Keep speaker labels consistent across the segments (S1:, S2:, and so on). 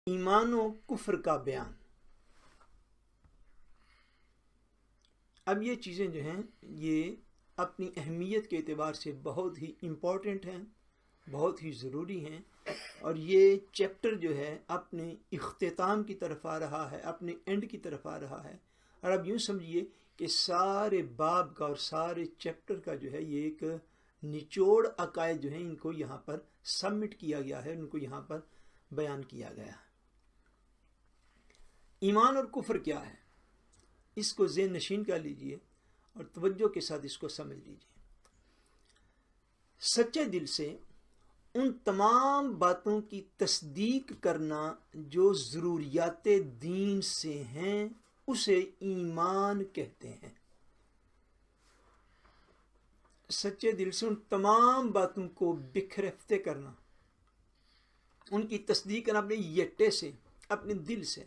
S1: ایمان و کفر کا بیان۔ اب یہ چیزیں جو ہیں یہ اپنی اہمیت کے اعتبار سے بہت ہی امپورٹنٹ ہیں، بہت ہی ضروری ہیں، اور یہ چیپٹر جو ہے اپنے اختتام کی طرف آ رہا ہے، اپنے اینڈ کی طرف آ رہا ہے۔ اور اب یوں سمجھیے کہ سارے باب کا اور سارے چیپٹر کا جو ہے یہ ایک نچوڑ عقائد جو ہیں ان کو یہاں پر سبمٹ کیا گیا ہے، ان کو یہاں پر بیان کیا گیا ہے۔ ایمان اور کفر کیا ہے، اس کو ذہن نشین کر لیجئے اور توجہ کے ساتھ اس کو سمجھ لیجئے۔ سچے دل سے ان تمام باتوں کی تصدیق کرنا جو ضروریات دین سے ہیں اسے ایمان کہتے ہیں۔ سچے دل سے ان تمام باتوں کو بکھرفتے کرنا، ان کی تصدیق کرنا اپنے یٹے سے، اپنے دل سے،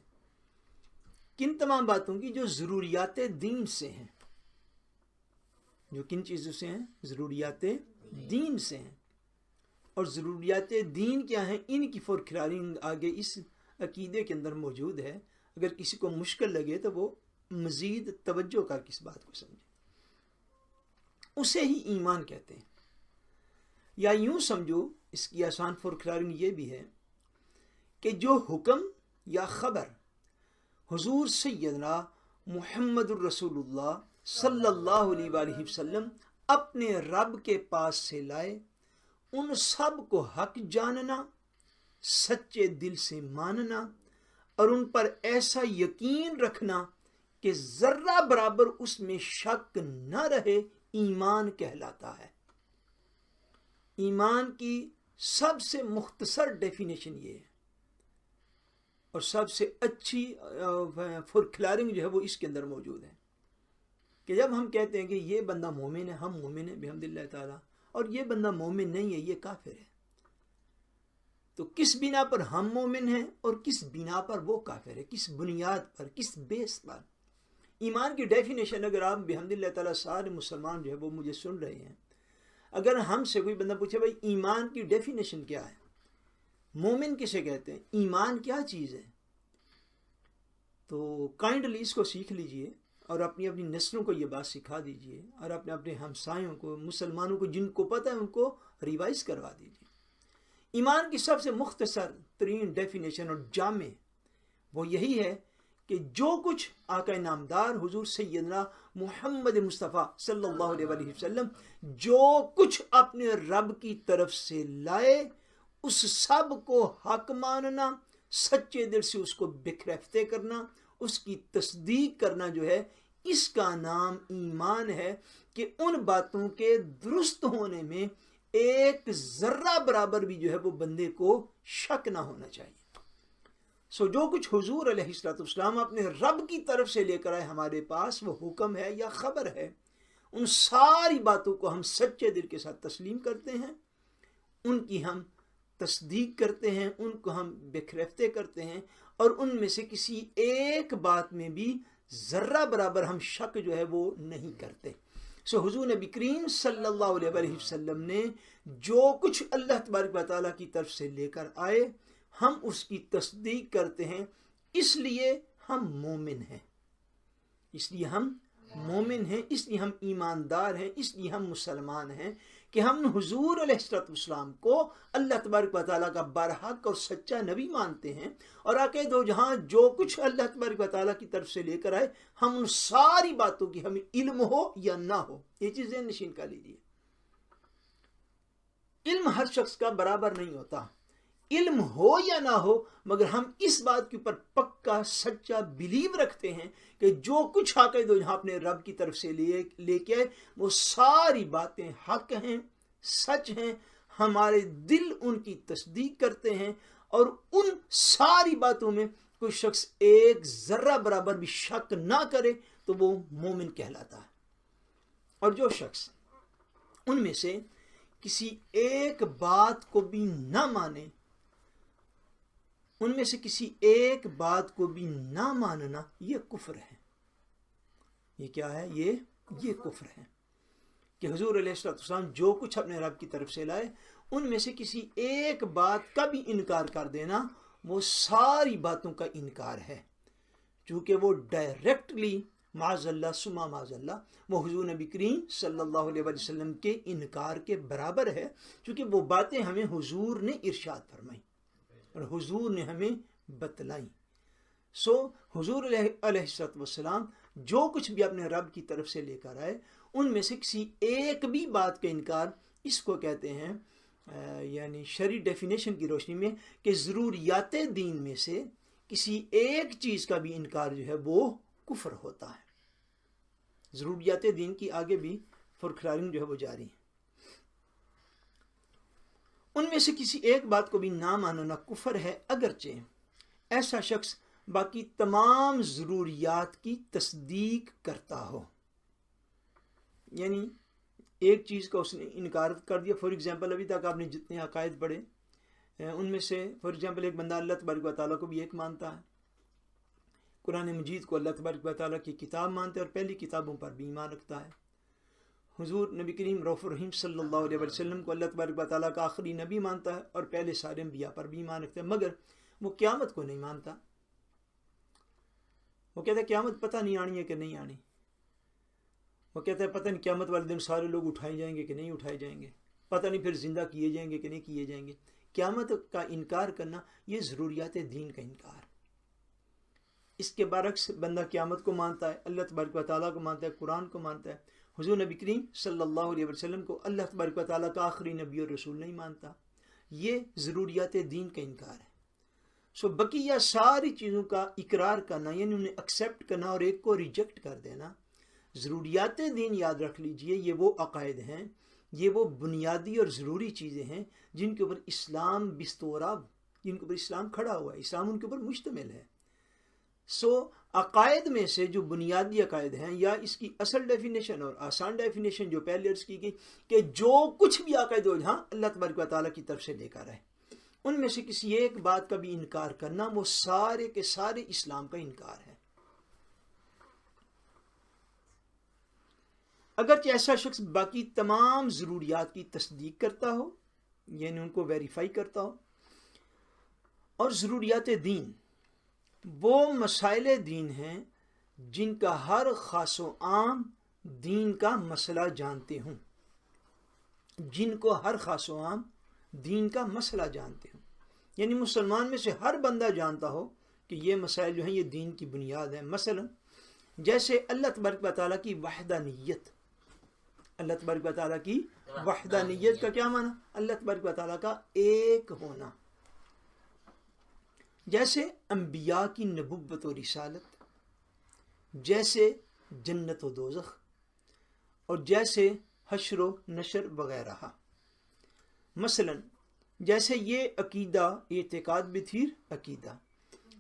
S1: کن تمام باتوں کی جو ضروریات دین سے ہیں، جو کن چیزوں سے ہیں، ضروریات دین سے ہیں۔ اور ضروریات دین کیا ہیں، ان کی فورکھلارنگ آگے اس عقیدے کے اندر موجود ہے۔ اگر کسی کو مشکل لگے تو وہ مزید توجہ کر کے اس بات کو سمجھے، اسے ہی ایمان کہتے ہیں۔ یا یوں سمجھو، اس کی آسان فورکھلارنگ یہ بھی ہے کہ جو حکم یا خبر حضور سیدنا محمد الرسول اللہ صلی اللہ علیہ وآلہ وسلم اپنے رب کے پاس سے لائے، ان سب کو حق جاننا، سچے دل سے ماننا اور ان پر ایسا یقین رکھنا کہ ذرہ برابر اس میں شک نہ رہے، ایمان کہلاتا ہے۔ ایمان کی سب سے مختصر ڈیفینیشن یہ ہے، اور سب سے اچھی فورکھلارنگ جو ہے وہ اس کے اندر موجود ہے کہ جب ہم کہتے ہیں کہ یہ بندہ مومن ہے، ہم مومن ہیں بحمد اللہ تعالیٰ، اور یہ بندہ مومن نہیں ہے، یہ کافر ہے، تو کس بنا پر ہم مومن ہیں اور کس بنا پر وہ کافر ہے، کس بنیاد پر، کس بیس پر؟ ایمان کی ڈیفینیشن اگر آپ بحمد اللہ تعالیٰ سارے مسلمان جو ہے وہ مجھے سن رہے ہیں، اگر ہم سے کوئی بندہ پوچھے بھائی ایمان کی ڈیفینیشن کیا ہے، مومن کسے کہتے ہیں، ایمان کیا چیز ہے، تو کائنڈلی اس کو سیکھ لیجئے اور اپنی اپنی نسلوں کو یہ بات سکھا دیجئے، اور اپنے اپنے ہمسایوں کو، مسلمانوں کو جن کو پتہ ہے ان کو ریوائز کروا دیجئے۔ ایمان کی سب سے مختصر ترین ڈیفینیشن اور جامع وہ یہی ہے کہ جو کچھ آقا نامدار حضور سیدنا محمد مصطفیٰ صلی اللہ علیہ وآلہ وسلم جو کچھ اپنے رب کی طرف سے لائے، اس سب کو حق ماننا، سچے دل سے اس کو بکھرفتے کرنا، اس کی تصدیق کرنا جو ہے، اس کا نام ایمان ہے۔ کہ ان باتوں کے درست ہونے میں ایک ذرہ برابر بھی جو ہے وہ بندے کو شک نہ ہونا چاہیے۔ جو کچھ حضور علیہ السلام اپنے رب کی طرف سے لے کر آئے ہمارے پاس، وہ حکم ہے یا خبر ہے، ان ساری باتوں کو ہم سچے دل کے ساتھ تسلیم کرتے ہیں، ان کی ہم تصدیق کرتے ہیں، ان کو ہم بکھرفتے کرتے ہیں، اور ان میں سے کسی ایک بات میں بھی ذرہ برابر ہم شک جو ہے وہ نہیں کرتے۔ حضور نبی کریم صلی اللہ علیہ وآلہ وسلم نے جو کچھ اللہ تبارک و تعالیٰ کی طرف سے لے کر آئے، ہم اس کی تصدیق کرتے ہیں، اس لیے ہم مومن ہیں، اس لیے ہم مومن ہیں، اس لیے ہم ایماندار ہیں، اس لیے ہم مسلمان ہیں کہ ہم حضور علیہ السلام کو اللہ تبارک و تعالیٰ کا برحق اور سچا نبی مانتے ہیں، اور آقا دو جہاں جو کچھ اللہ تبارک و تعالیٰ کی طرف سے لے کر آئے، ہم ان ساری باتوں کی ہمیں علم ہو یا نہ ہو، یہ چیزیں نشین کر لیجیے۔ علم ہر شخص کا برابر نہیں ہوتا، علم ہو یا نہ ہو، مگر ہم اس بات کے اوپر پکا سچا بلیو رکھتے ہیں کہ جو کچھ آقا دو جہاں اپنے رب کی طرف سے لے کے آئے، وہ ساری باتیں حق ہیں، سچ ہیں، ہمارے دل ان کی تصدیق کرتے ہیں، اور ان ساری باتوں میں کوئی شخص ایک ذرہ برابر بھی شک نہ کرے تو وہ مومن کہلاتا ہے۔ اور جو شخص ان میں سے کسی ایک بات کو بھی نہ مانے، ان میں سے کسی ایک بات کو بھی نہ ماننا، یہ کفر ہے۔ یہ کیا ہے؟ یہ کفر ہے کہ حضور علیہ السلام جو کچھ اپنے رب کی طرف سے لائے، ان میں سے کسی ایک بات کا بھی انکار کر دینا، وہ ساری باتوں کا انکار ہے، چونکہ وہ ڈائریکٹلی معاذ اللہ ثم معاذ اللہ وہ حضور نبی کریم صلی اللہ علیہ وسلم کے انکار کے برابر ہے، چونکہ وہ باتیں ہمیں حضور نے ارشاد فرمائیں اور حضور نے ہمیں بتلائیں۔ حضور علیہ السلام جو کچھ بھی اپنے رب کی طرف سے لے کر آئے ان میں سے کسی ایک بھی بات کا انکار، اس کو کہتے ہیں یعنی شرعی ڈیفینیشن کی روشنی میں کہ ضروریات دین میں سے کسی ایک چیز کا بھی انکار جو ہے وہ کفر ہوتا ہے۔ ضروریات دین کی آگے بھی فورکلارنگ جو ہے وہ جاری ہے۔ ان میں سے کسی ایک بات کو بھی نہ ماننا کفر ہے، اگرچہ ایسا شخص باقی تمام ضروریات کی تصدیق کرتا ہو۔ یعنی ایک چیز کا اس نے انکار کر دیا، فار ایگزامپل ابھی تک آپ نے جتنے عقائد پڑھے ان میں سے فار ایگزامپل ایک بندہ اللہ تبارک و تعالیٰ کو بھی ایک مانتا ہے، قرآن مجید کو اللہ تبارک و تعالیٰ کی کتاب مانتا ہے اور پہلی کتابوں پر بھی ایمان رکھتا ہے، حضور نبی کریم رؤوف الرحیم صلی اللہ علیہ وسلم کو اللہ تبارک و تعالیٰ کا آخری نبی مانتا ہے اور پہلے سارے انبیاء پر بھی ایمان رکھتا ہے، مگر وہ قیامت کو نہیں مانتا۔ وہ کہتا ہے قیامت پتہ نہیں آنی ہے کہ نہیں آنی، وہ کہتا ہے پتہ نہیں قیامت والے دن سارے لوگ اٹھائے جائیں گے کہ نہیں اٹھائے جائیں گے، پتہ نہیں پھر زندہ کیے جائیں گے کہ نہیں کیے جائیں گے۔ قیامت کا انکار کرنا یہ ضروریات دین کا انکار۔ اس کے برعکس بندہ قیامت کو مانتا ہے، اللہ تبارک و تعالیٰ کو مانتا ہے، قرآن کو مانتا ہے، حضور نبی کریم صلی اللہ علیہ وسلم کو اللہ تبارک و تعالیٰ کا آخری نبی اور رسول نہیں مانتا، یہ ضروریات دین کا انکار ہے۔ بقیہ ساری چیزوں کا اقرار کرنا یعنی انہیں ایکسیپٹ کرنا اور ایک کو ریجیکٹ کر دینا۔ ضروریات دین یاد رکھ لیجئے، یہ وہ عقائد ہیں، یہ وہ بنیادی اور ضروری چیزیں ہیں جن کے اوپر اسلام بستوراب، جن کے اوپر اسلام کھڑا ہوا ہے، اسلام ان کے اوپر مشتمل ہے۔ عقائد میں سے جو بنیادی عقائد ہیں، یا اس کی اصل ڈیفینیشن اور آسان ڈیفینیشن جو پہلے عرض کی گئی کہ جو کچھ بھی عقائد ہو جہاں اللہ تبارک و تعالیٰ کی طرف سے لے کر آئے، ان میں سے کسی ایک بات کا بھی انکار کرنا وہ سارے کے سارے اسلام کا انکار ہے۔ اگرچہ ایسا شخص باقی تمام ضروریات کی تصدیق کرتا ہو یعنی ان کو ویریفائی کرتا ہو، اور ضروریات دین وہ مسائل دین ہیں جن کا ہر خاص و عام دین کا مسئلہ جانتے ہوں، جن کو ہر خاص و عام دین کا مسئلہ جانتے ہوں، یعنی مسلمان میں سے ہر بندہ جانتا ہو کہ یہ مسائل جو ہیں یہ دین کی بنیاد ہیں۔ مثلا جیسے اللہ تبارک و تعالیٰ کی وحدانیت، اللہ تبارک و تعالیٰ کی وحدانیت کا کیا معنی؟ اللہ تبارک و تعالیٰ کا ایک ہونا۔ جیسے انبیاء کی نبوت و رسالت، جیسے جنت و دوزخ، اور جیسے حشر و نشر وغیرہ۔ مثلا جیسے یہ عقیدہ اعتقاد بتھیر عقیدہ،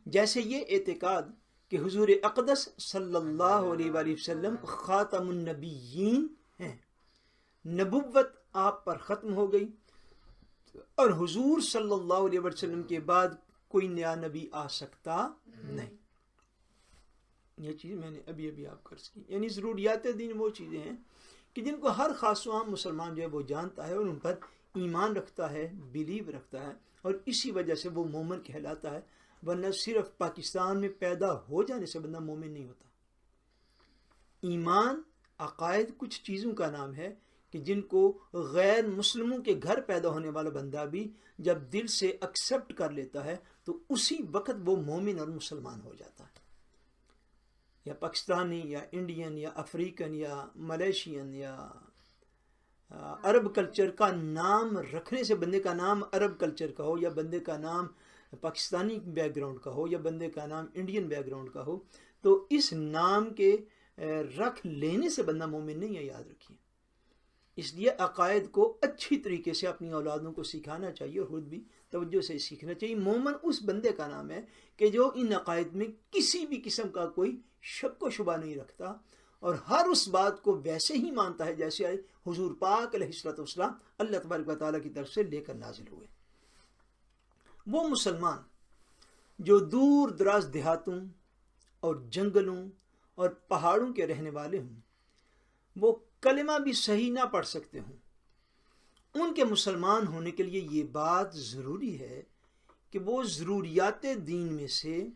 S1: جیسے یہ اعتقاد کہ حضور اقدس صلی اللہ علیہ وآلہ وسلم خاتم النبیین ہیں، نبوت آپ پر ختم ہو گئی اور حضور صلی اللہ علیہ وسلم کے بعد کوئی نیا نبی آ سکتا نہیں۔ یہ چیز میں نے ابھی آپ کو عرض کی، یعنی ضروریات دین وہ چیزیں ہیں کہ جن کو ہر خاص و عام مسلمان جو ہے وہ جانتا ہے اور ان پر ایمان رکھتا ہے، بلیو رکھتا ہے، اور اسی وجہ سے وہ مومن کہلاتا ہے، ورنہ صرف پاکستان میں پیدا ہو جانے سے بندہ مومن نہیں ہوتا۔ ایمان عقائد کچھ چیزوں کا نام ہے کہ جن کو غیر مسلموں کے گھر پیدا ہونے والا بندہ بھی جب دل سے ایکسیپٹ کر لیتا ہے تو اسی وقت وہ مومن اور مسلمان ہو جاتا ہے۔ یا پاکستانی یا انڈین یا افریقن یا ملیشین یا عرب کلچر کا نام رکھنے سے، بندے کا نام عرب کلچر کا ہو یا بندے کا نام پاکستانی بیک گراؤنڈ کا ہو یا بندے کا نام انڈین بیک گراؤنڈ کا ہو، تو اس نام کے رکھ لینے سے بندہ مومن نہیں ہے، یاد رکھیے۔ اس لیے عقائد کو اچھی طریقے سے اپنی اولادوں کو سکھانا چاہیے اور خود بھی توجہ سے سیکھنا چاہیے۔ مومن اس بندے کا نام ہے کہ جو ان عقائد میں کسی بھی قسم کا کوئی شک و شبہ نہیں رکھتا اور ہر اس بات کو ویسے ہی مانتا ہے جیسے حضور پاک علیہ السلام اللہ تبارک و تعالیٰ کی طرف سے لے کر نازل ہوئے۔ وہ مسلمان جو دور دراز دیہاتوں اور جنگلوں اور پہاڑوں کے رہنے والے ہوں، وہ کلمہ بھی صحیح نہ پڑھ سکتے ہوں، ان کے مسلمان ہونے کے لیے یہ بات ضروری ہے کہ وہ ضروریات دین میں سے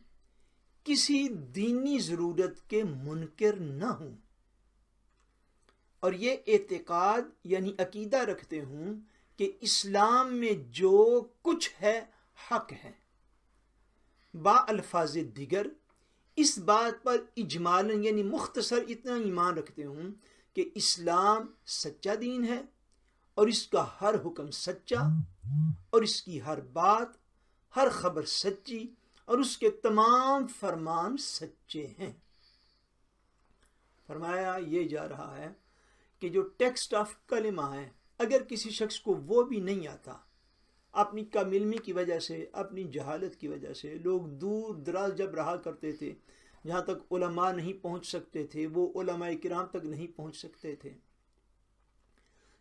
S1: کسی دینی ضرورت کے منکر نہ ہوں، اور یہ اعتقاد یعنی عقیدہ رکھتے ہوں کہ اسلام میں جو کچھ ہے حق ہے۔ با الفاظ دیگر اس بات پر اجمالاً یعنی مختصر اتنا ایمان رکھتے ہوں کہ اسلام سچا دین ہے، اور اس کا ہر حکم سچا، اور اس کی ہر بات، ہر خبر سچی، اور اس کے تمام فرمان سچے ہیں۔ فرمایا یہ جا رہا ہے کہ جو ٹیکسٹ آف کلمہ ہے، اگر کسی شخص کو وہ بھی نہیں آتا، اپنی کم علمی کی وجہ سے، اپنی جہالت کی وجہ سے، لوگ دور دراز جب رہا کرتے تھے، جہاں تک علماء نہیں پہنچ سکتے تھے وہ علماء کرام تک نہیں پہنچ سکتے تھے،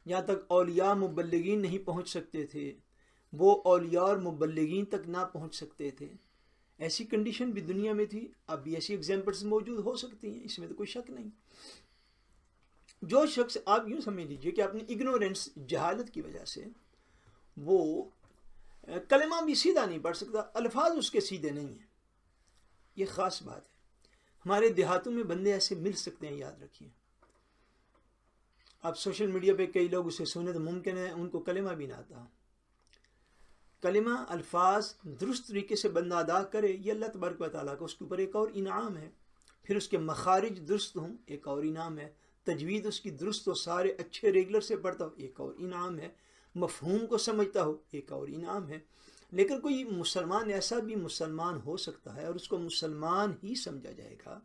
S1: جہاں تک اولیاء مبلغین نہیں پہنچ سکتے تھے وہ اولیاء اور مبلغین تک نہ پہنچ سکتے تھے۔ ایسی کنڈیشن بھی دنیا میں تھی، اب بھی ایسی ایگزامپلس موجود ہو سکتی ہیں، اس میں تو کوئی شک نہیں۔ جو شخص، آپ یوں سمجھ لیجئے کہ اپنی اگنورنس، جہالت کی وجہ سے وہ کلمہ بھی سیدھا نہیں پڑھ سکتا، الفاظ اس کے سیدھے نہیں ہیں، یہ خاص بات ہے۔ ہمارے دیہاتوں میں بندے ایسے مل سکتے ہیں، یاد رکھیے۔ اب سوشل میڈیا پہ کئی لوگ اسے سنیں تو ممکن ہے ان کو کلمہ بھی نہ آتا۔ کلمہ، الفاظ درست طریقے سے بندہ ادا کرے، یہ اللہ تبارک و تعالیٰ کا اس کے اوپر ایک اور انعام ہے۔ پھر اس کے مخارج درست ہوں، ایک اور انعام ہے۔ تجوید اس کی درست ہو، سارے اچھے ریگولر سے پڑھتا ہو، ایک اور انعام ہے۔ مفہوم کو سمجھتا ہو، ایک اور انعام ہے۔ لیکن کوئی مسلمان ایسا بھی مسلمان ہو سکتا ہے، اور اس کو مسلمان ہی سمجھا جائے گا،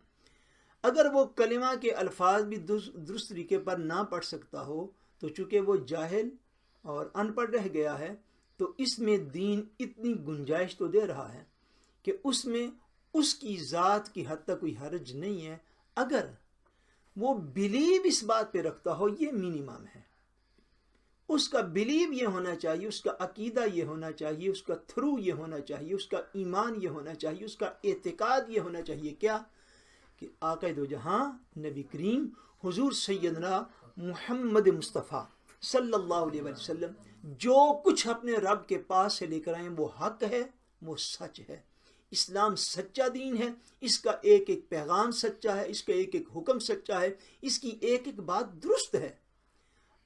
S1: اگر وہ کلمہ کے الفاظ بھی درست طریقے پر نہ پڑھ سکتا ہو، تو چونکہ وہ جاہل اور ان پڑھ رہ گیا ہے، تو اس میں دین اتنی گنجائش تو دے رہا ہے کہ اس میں اس کی ذات کی حد تک کوئی حرج نہیں ہے، اگر وہ بلیو اس بات پہ رکھتا ہو، یہ منیمم ہے۔ اس کا بلیو یہ ہونا چاہیے، اس کا عقیدہ یہ ہونا چاہیے، اس کا تھرو یہ ہونا چاہیے، اس کا ایمان یہ ہونا چاہیے، اس کا اعتقاد یہ ہونا چاہیے، کیا کہ آقا دو جہاں نبی کریم حضور سیدنا محمد مصطفیٰ صلی اللہ علیہ وسلم جو کچھ اپنے رب کے پاس سے لے کر آئے وہ حق ہے، وہ سچ ہے۔ اسلام سچا دین ہے، اس کا ایک ایک پیغام سچا ہے، اس کا ایک ایک حکم سچا ہے، اس کی ایک ایک بات درست ہے۔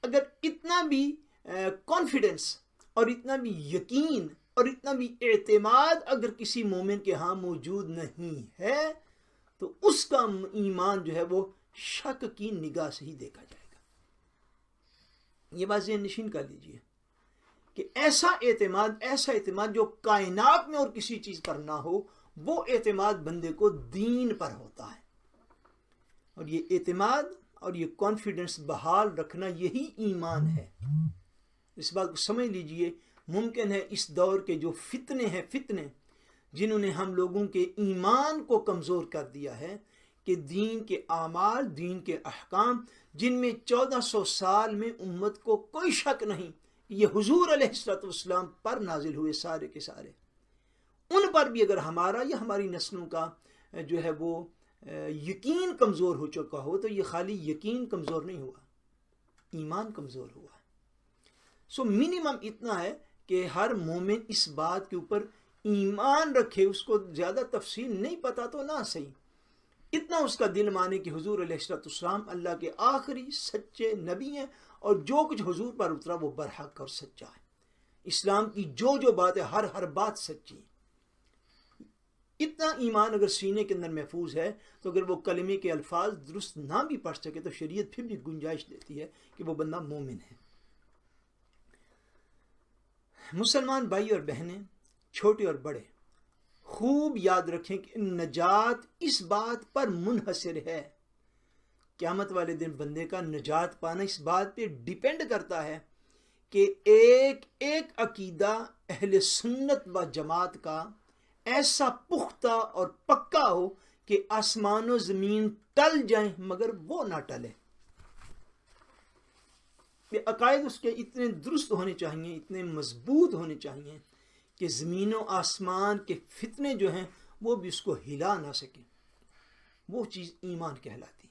S1: اگر اتنا بھی کانفیڈنس اور اتنا بھی یقین اور اتنا بھی اعتماد اگر کسی مومن کے ہاں موجود نہیں ہے، تو اس کا ایمان جو ہے وہ شک کی نگاہ سے ہی دیکھا جائے گا۔ یہ بات ذہن نشین کر لیجئے کہ ایسا اعتماد جو کائنات میں اور کسی چیز پر نہ ہو، وہ اعتماد بندے کو دین پر ہوتا ہے۔ اور یہ اعتماد اور یہ کانفیڈنس بحال رکھنا یہی ایمان ہے۔ اس بات کو سمجھ لیجئے، ممکن ہے اس دور کے جو فتنے ہیں، جنہوں نے ہم لوگوں کے ایمان کو کمزور کر دیا ہے، کہ دین کے اعمال، دین کے احکام، جن میں 1400 سال میں امت کو کوئی شک نہیں یہ حضور علیہ السلام پر نازل ہوئے، سارے کے سارے، ان پر بھی اگر ہمارا یا ہماری نسلوں کا جو ہے وہ یقین کمزور ہو چکا ہو، تو یہ خالی یقین کمزور نہیں ہوا، ایمان کمزور ہوا۔ سو منیمم اتنا ہے کہ ہر مومن اس بات کے اوپر ایمان رکھے، اس کو زیادہ تفصیل نہیں پتا تو نہ صحیح، اتنا اس کا دل مانے کہ حضور علیہ السلام اللہ کے آخری سچے نبی ہیں، اور جو کچھ حضور پر اترا وہ برحق اور سچا ہے۔ اسلام کی جو بات ہے، ہر بات سچی ہے۔ اتنا ایمان اگر سینے کے اندر محفوظ ہے، تو اگر وہ کلمے کے الفاظ درست نہ بھی پڑھ سکے تو شریعت پھر بھی گنجائش دیتی ہے کہ وہ بندہ مومن ہے۔ مسلمان بھائی اور بہنیں، چھوٹے اور بڑے، خوب یاد رکھیں کہ نجات اس بات پر منحصر ہے، قیامت والے دن بندے کا نجات پانا اس بات پہ ڈیپینڈ کرتا ہے کہ ایک ایک عقیدہ اہل سنت و جماعت کا ایسا پختہ اور پکا ہو کہ آسمان و زمین ٹل جائیں مگر وہ نہ ٹلے۔ یہ عقائد اس کے اتنے درست ہونے چاہیے، اتنے مضبوط ہونے چاہیے کہ زمین و آسمان کے فتنے جو ہیں وہ بھی اس کو ہلا نہ سکیں۔ وہ چیز ایمان کہلاتی۔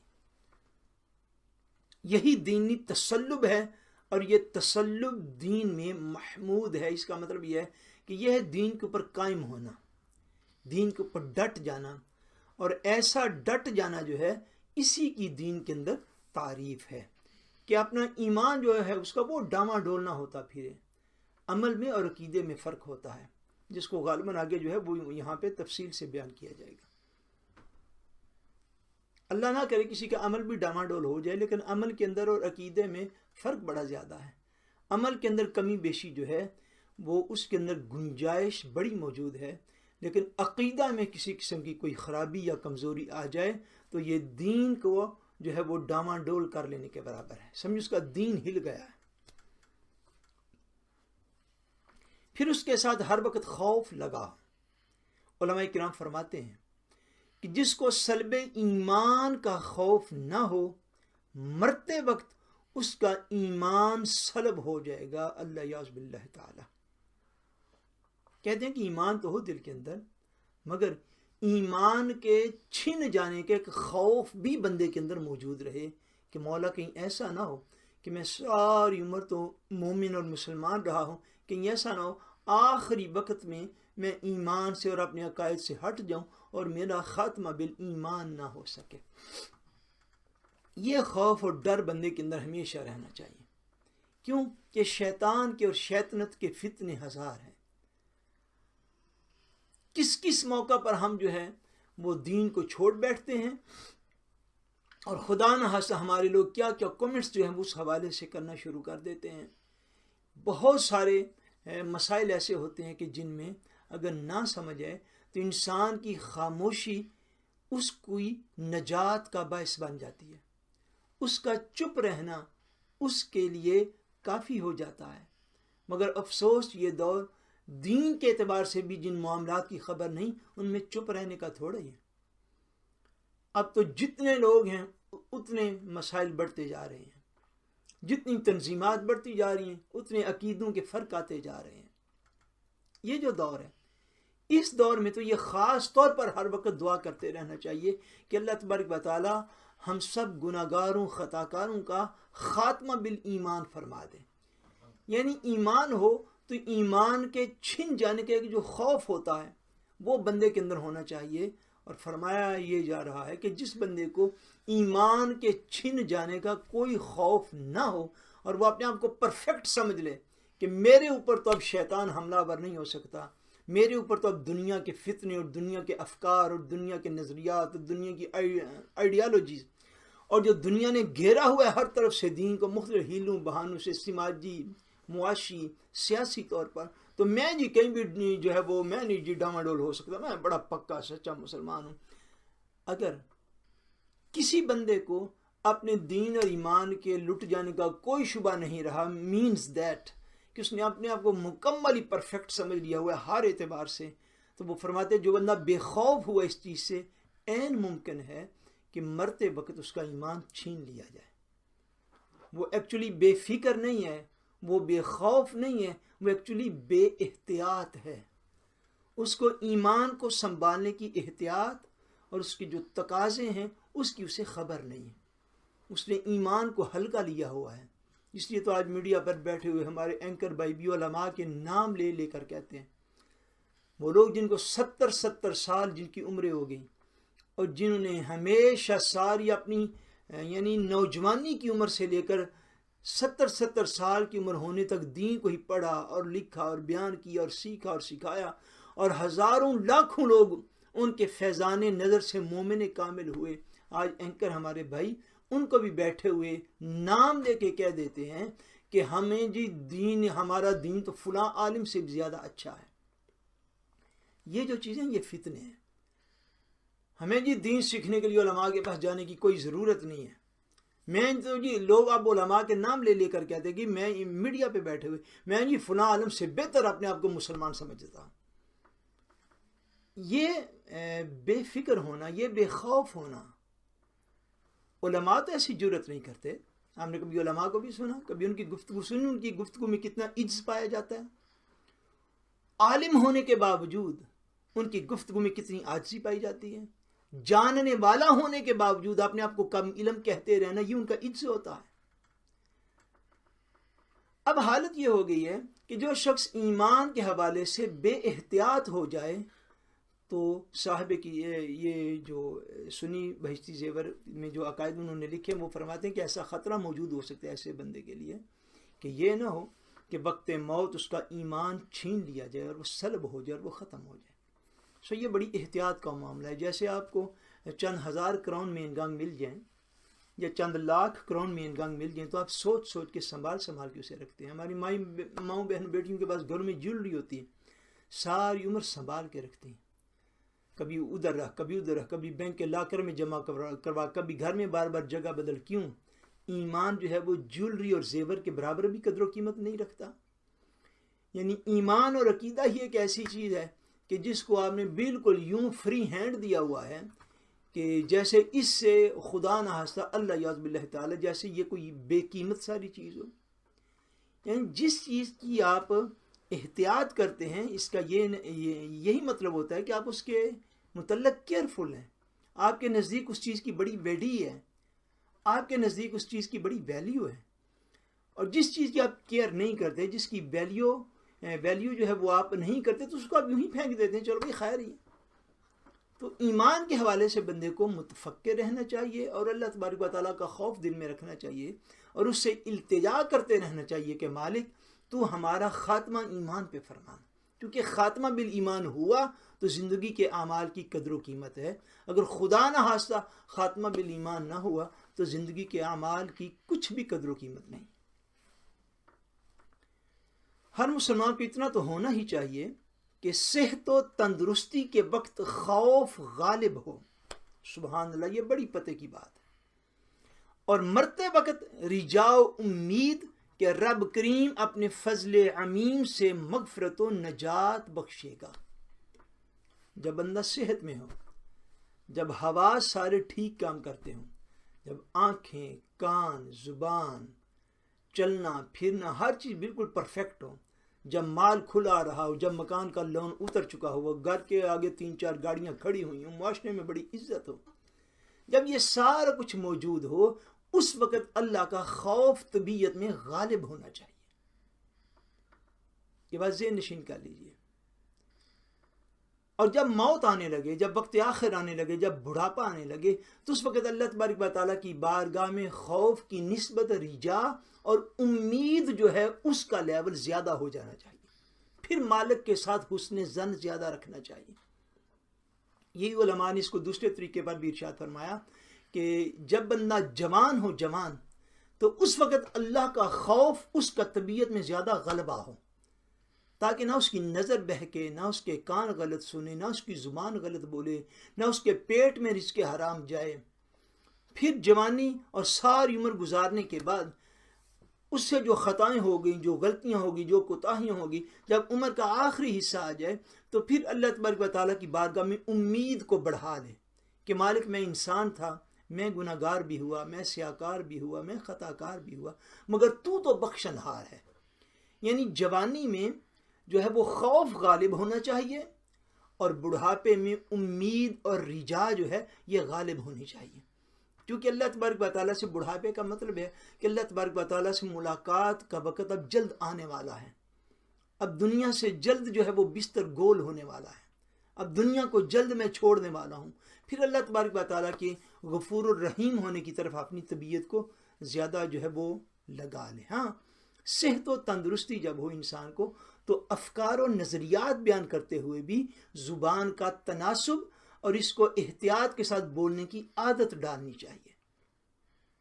S1: یہی دینی تسلب ہے اور یہ تسلب دین میں محمود ہے۔ اس کا مطلب یہ ہے کہ یہ ہے دین کے اوپر قائم ہونا، دین کے اوپر ڈٹ جانا، اور ایسا ڈٹ جانا جو ہے اسی کی دین کے اندر تعریف ہے کہ اپنا ایمان جو ہے اس کا وہ ڈاما ڈول نہ ہوتا پھرے۔ عمل میں اور عقیدے میں فرق ہوتا ہے، جس کو غالباً آگے جو ہے وہ یہاں پہ تفصیل سے بیان کیا جائے گا۔ اللہ نہ کرے کسی کا عمل بھی ڈاما ڈول ہو جائے، لیکن عمل کے اندر اور عقیدے میں فرق بڑا زیادہ ہے۔ عمل کے اندر کمی بیشی جو ہے وہ اس کے اندر گنجائش بڑی موجود ہے، لیکن عقیدہ میں کسی قسم کی کوئی خرابی یا کمزوری آ جائے تو یہ دین کو جو ہے وہ ڈاما ڈول کر لینے کے برابر ہے، سمجھ اس کا دین ہل گیا ہے۔ پھر اس کے ساتھ ہر وقت خوف لگا۔ علماء کرام فرماتے ہیں کہ جس کو سلب ایمان کا خوف نہ ہو، مرتے وقت اس کا ایمان سلب ہو جائے گا، اللہ یعوذ باللہ تعالی۔ کہتے ہیں کہ ایمان تو ہو دل کے اندر، مگر ایمان کے چھن جانے کے ایک خوف بھی بندے کے اندر موجود رہے کہ مولا کہیں ایسا نہ ہو کہ میں ساری عمر تو مومن اور مسلمان رہا ہوں، کہیں ایسا نہ ہو آخری وقت میں میں ایمان سے اور اپنے عقائد سے ہٹ جاؤں اور میرا خاتمہ بالایمان نہ ہو سکے۔ یہ خوف اور ڈر بندے کے اندر ہمیشہ رہنا چاہیے، کیوں کہ شیطان کے اور شیطنت کے فتنے ہزار ہیں۔ کس کس موقع پر ہم جو ہے وہ دین کو چھوڑ بیٹھتے ہیں، اور خدا نہ خواستہ ہمارے لوگ کیا کیا کمنٹس جو ہیں وہ اس حوالے سے کرنا شروع کر دیتے ہیں۔ بہت سارے مسائل ایسے ہوتے ہیں کہ جن میں اگر نہ سمجھ آئے تو انسان کی خاموشی اس کی نجات کا باعث بن جاتی ہے، اس کا چپ رہنا اس کے لیے کافی ہو جاتا ہے۔ مگر افسوس یہ دور دین کے اعتبار سے بھی جن معاملات کی خبر نہیں، ان میں چپ رہنے کا تھوڑا ہی ہے۔ اب تو جتنے لوگ ہیں اتنے مسائل بڑھتے جا رہے ہیں، جتنی تنظیمات بڑھتی جا رہی ہیں اتنے عقیدوں کے فرق آتے جا رہے ہیں۔ یہ جو دور ہے، اس دور میں تو یہ خاص طور پر ہر وقت دعا کرتے رہنا چاہیے کہ اللہ تبارک و تعالی ہم سب گناہگاروں خطاکاروں کا خاتمہ بالایمان فرما دے۔ یعنی ایمان ہو تو ایمان کے چھن جانے کے جو خوف ہوتا ہے وہ بندے کے اندر ہونا چاہیے، اور فرمایا یہ جا رہا ہے کہ جس بندے کو ایمان کے چھن جانے کا کوئی خوف نہ ہو اور وہ اپنے آپ کو پرفیکٹ سمجھ لے کہ میرے اوپر تو اب شیطان حملہ ور نہیں ہو سکتا، میرے اوپر تو اب دنیا کے فتنے اور دنیا کے افکار اور دنیا کے نظریات اور دنیا کی آئیڈیالوجیز اور جو دنیا نے گھیرا ہوا ہے ہر طرف سے دین کو مختلف ہیلوں بہانوں سے، سماجی، معاشی، سیاسی طور پر، تو میں جی کہیں بھی جو ہے وہ میں نہیں جی ڈاما ڈول ہو سکتا، میں بڑا پکا سچا مسلمان ہوں۔ اگر کسی بندے کو اپنے دین اور ایمان کے لٹ جانے کا کوئی شبہ نہیں رہا، مینز دیٹ کہ اس نے اپنے آپ کو مکمل پرفیکٹ سمجھ لیا ہوا ہے ہر اعتبار سے، تو وہ فرماتے جو بندہ بے خوف ہوا اس چیز سے، عین ممکن ہے کہ مرتے وقت اس کا ایمان چھین لیا جائے۔ وہ ایکچولی بے فکر نہیں ہے، وہ بے خوف نہیں ہے، وہ ایکچولی بے احتیاط ہے۔ اس کو ایمان کو سنبھالنے کی احتیاط اور اس کے جو تقاضے ہیں اس کی اسے خبر نہیں ہے، اس نے ایمان کو ہلکا لیا ہوا ہے۔ اس لیے تو آج میڈیا پر بیٹھے ہوئے ہمارے اینکر بھائی بھی علماء کے نام لے لے کر کہتے ہیں، وہ لوگ جن کو 70 سال جن کی عمریں ہو گئیں اور جنہوں نے ہمیشہ ساری اپنی یعنی نوجوانی کی عمر سے لے کر 70 سال کی عمر ہونے تک دین کو ہی پڑھا اور لکھا اور بیان کیا اور سیکھا اور سکھایا، اور ہزاروں لاکھوں لوگ ان کے فیضان نظر سے مومن کامل ہوئے، آج اینکر ہمارے بھائی ان کو بھی بیٹھے ہوئے نام لے کے کہہ دیتے ہیں کہ ہمیں جی دین، ہمارا دین تو فلاں عالم سے بھی زیادہ اچھا ہے۔ یہ جو چیزیں یہ فتنے ہیں، ہمیں جی دین سیکھنے کے لیے علماء کے پاس جانے کی کوئی ضرورت نہیں ہے۔ میں تو جی لوگ اب علماء کے نام لے لے کر کہتے ہیں کہ میں میڈیا پہ بیٹھے ہوئے میں جی فلاں عالم سے بہتر اپنے آپ کو مسلمان سمجھتا ہوں۔ یہ بے فکر ہونا، یہ بے خوف ہونا، علماء تو ایسی جرت نہیں کرتے۔ ہم نے کبھی علماء کو بھی سنا، کبھی ان کی گفتگو سنی، ان کی گفتگو میں کتنا عجز پایا جاتا ہے۔ عالم ہونے کے باوجود ان کی گفتگو میں کتنی عاجزی پائی جاتی ہے۔ جاننے والا ہونے کے باوجود اپنے آپ کو کم علم کہتے رہنا، یہ ان کا عجز ہوتا ہے۔ اب حالت یہ ہو گئی ہے کہ جو شخص ایمان کے حوالے سے بے احتیاط ہو جائے تو صاحب کی یہ جو سنی بہشتی زیور میں جو عقائد انہوں نے لکھے وہ فرماتے ہیں کہ ایسا خطرہ موجود ہو سکتا ہے ایسے بندے کے لیے کہ یہ نہ ہو کہ وقت موت اس کا ایمان چھین لیا جائے اور وہ سلب ہو جائے اور وہ ختم ہو جائے. سو یہ بڑی احتیاط کا معاملہ ہے. جیسے آپ کو چند ہزار کراؤن مین گانگ مل جائیں یا چند لاکھ کراؤن مین گانگ مل جائیں تو آپ سوچ سوچ کے سنبھال کے اسے رکھتے ہیں. ہماری ماؤں بہن بیٹیوں کے پاس گھروں میں جیولری ہوتی ہے, ساری عمر سنبھال کے رکھتی ہیں. کبھی ادھر رکھ, کبھی ادھر رکھ, کبھی بینک کے لاکر میں جمع کروا, کبھی گھر میں بار بار جگہ بدل. کیوں؟ ایمان جو ہے وہ جیولری اور زیور کے برابر بھی قدر و قیمت نہیں رکھتا. یعنی ایمان اور عقیدہ ہی ایک ایسی چیز ہے کہ جس کو آپ نے بالکل یوں فری ہینڈ دیا ہوا ہے کہ جیسے اس سے خدا نخواستہ اللہ یعوذ باللہ تعالی جیسے یہ کوئی بے قیمت ساری چیز ہو. یعنی جس چیز کی آپ احتیاط کرتے ہیں اس کا یہی مطلب ہوتا ہے کہ آپ اس کے متعلق کیئرفل ہیں. آپ کے نزدیک اس چیز کی بڑی ویڈی ہے, آپ کے نزدیک اس چیز کی بڑی ویلیو ہے. اور جس چیز کی آپ کیئر نہیں کرتے, جس کی ویلیو جو ہے وہ آپ نہیں کرتے, تو اس کو آپ یوں ہی پھینک دیتے ہیں, چلو بھائی خیر ہی. تو ایمان کے حوالے سے بندے کو متفکر رہنا چاہیے اور اللہ تبارک و تعالیٰ کا خوف دل میں رکھنا چاہیے اور اس سے التجا کرتے رہنا چاہیے کہ مالک تو ہمارا خاتمہ ایمان پہ فرمانا. کیونکہ خاتمہ بالایمان ہوا تو زندگی کے اعمال کی قدر و قیمت ہے. اگر خدا نہ خواستہ خاتمہ بالایمان نہ ہوا تو زندگی کے اعمال کی کچھ بھی قدر و قیمت نہیں. ہر مسلمان کو اتنا تو ہونا ہی چاہیے کہ صحت و تندرستی کے وقت خوف غالب ہو. سبحان اللہ, یہ بڑی پتے کی بات ہے. اور مرتے وقت رجاء و امید کہ رب کریم اپنے فضل عمیم سے مغفرت و نجات بخشے گا. جب بندہ صحت میں ہو, جب حواس سارے ٹھیک کام کرتے ہوں, جب آنکھیں, کان, زبان, چلنا پھرنا ہر چیز بالکل پرفیکٹ ہو, جب مال کھلا رہا ہو, جب مکان کا لون اتر چکا ہو, گھر کے آگے 3-4 گاڑیاں کھڑی ہوئی ہوں, معاشرے میں بڑی عزت ہو, جب یہ سارا کچھ موجود ہو, اس وقت اللہ کا خوف طبیعت میں غالب ہونا چاہیے. یہ بات ذہن نشین کر لیجیے. اور جب موت آنے لگے, جب وقت آخر آنے لگے, جب بڑھاپا آنے لگے, تو اس وقت اللہ تبارک و تعالیٰ کی بارگاہ میں خوف کی نسبت رجا اور امید جو ہے اس کا لیول زیادہ ہو جانا چاہیے. پھر مالک کے ساتھ حسن ظن زیادہ رکھنا چاہیے. یہی علماء نے اس کو دوسرے طریقے پر بھی ارشاد فرمایا کہ جب بندہ جوان ہو, جوان, تو اس وقت اللہ کا خوف اس کا طبیعت میں زیادہ غلبہ ہو, تاکہ نہ اس کی نظر بہکے, نہ اس کے کان غلط سنے, نہ اس کی زبان غلط بولے, نہ اس کے پیٹ میں رزق حرام جائے. پھر جوانی اور ساری عمر گزارنے کے بعد اس سے جو خطائیں ہو گئیں, جو غلطیاں ہو گئی, جو کوتاہیاں ہو گئی, جب عمر کا آخری حصہ آ جائے تو پھر اللہ تبارک و تعالیٰ کی بارگاہ میں امید کو بڑھا لے کہ مالک میں انسان تھا, میں گناہ گار بھی ہوا, میں سیاکار بھی ہوا, میں خطا کار بھی ہوا, مگر تو بخشنہار ہے. یعنی جوانی میں جو ہے وہ خوف غالب ہونا چاہیے اور بڑھاپے میں امید اور رجا جو ہے یہ غالب ہونی چاہیے. کیونکہ اللہ تبارک و تعالیٰ سے بڑھاپے کا مطلب ہے کہ اللہ تبارک و تعالیٰ سے ملاقات کا وقت اب جلد آنے والا ہے. اب دنیا سے جلد جو ہے وہ بستر گول ہونے والا ہے. اب دنیا کو جلد میں چھوڑنے والا ہوں. پھر اللہ تبارک و تعالیٰ کے غفور الرحیم ہونے کی طرف اپنی طبیعت کو زیادہ جو ہے وہ لگا لے. ہاں, صحت و تندرستی جب ہو انسان کو تو افکار و نظریات بیان کرتے ہوئے بھی زبان کا تناسب اور اس کو احتیاط کے ساتھ بولنے کی عادت ڈالنی چاہیے.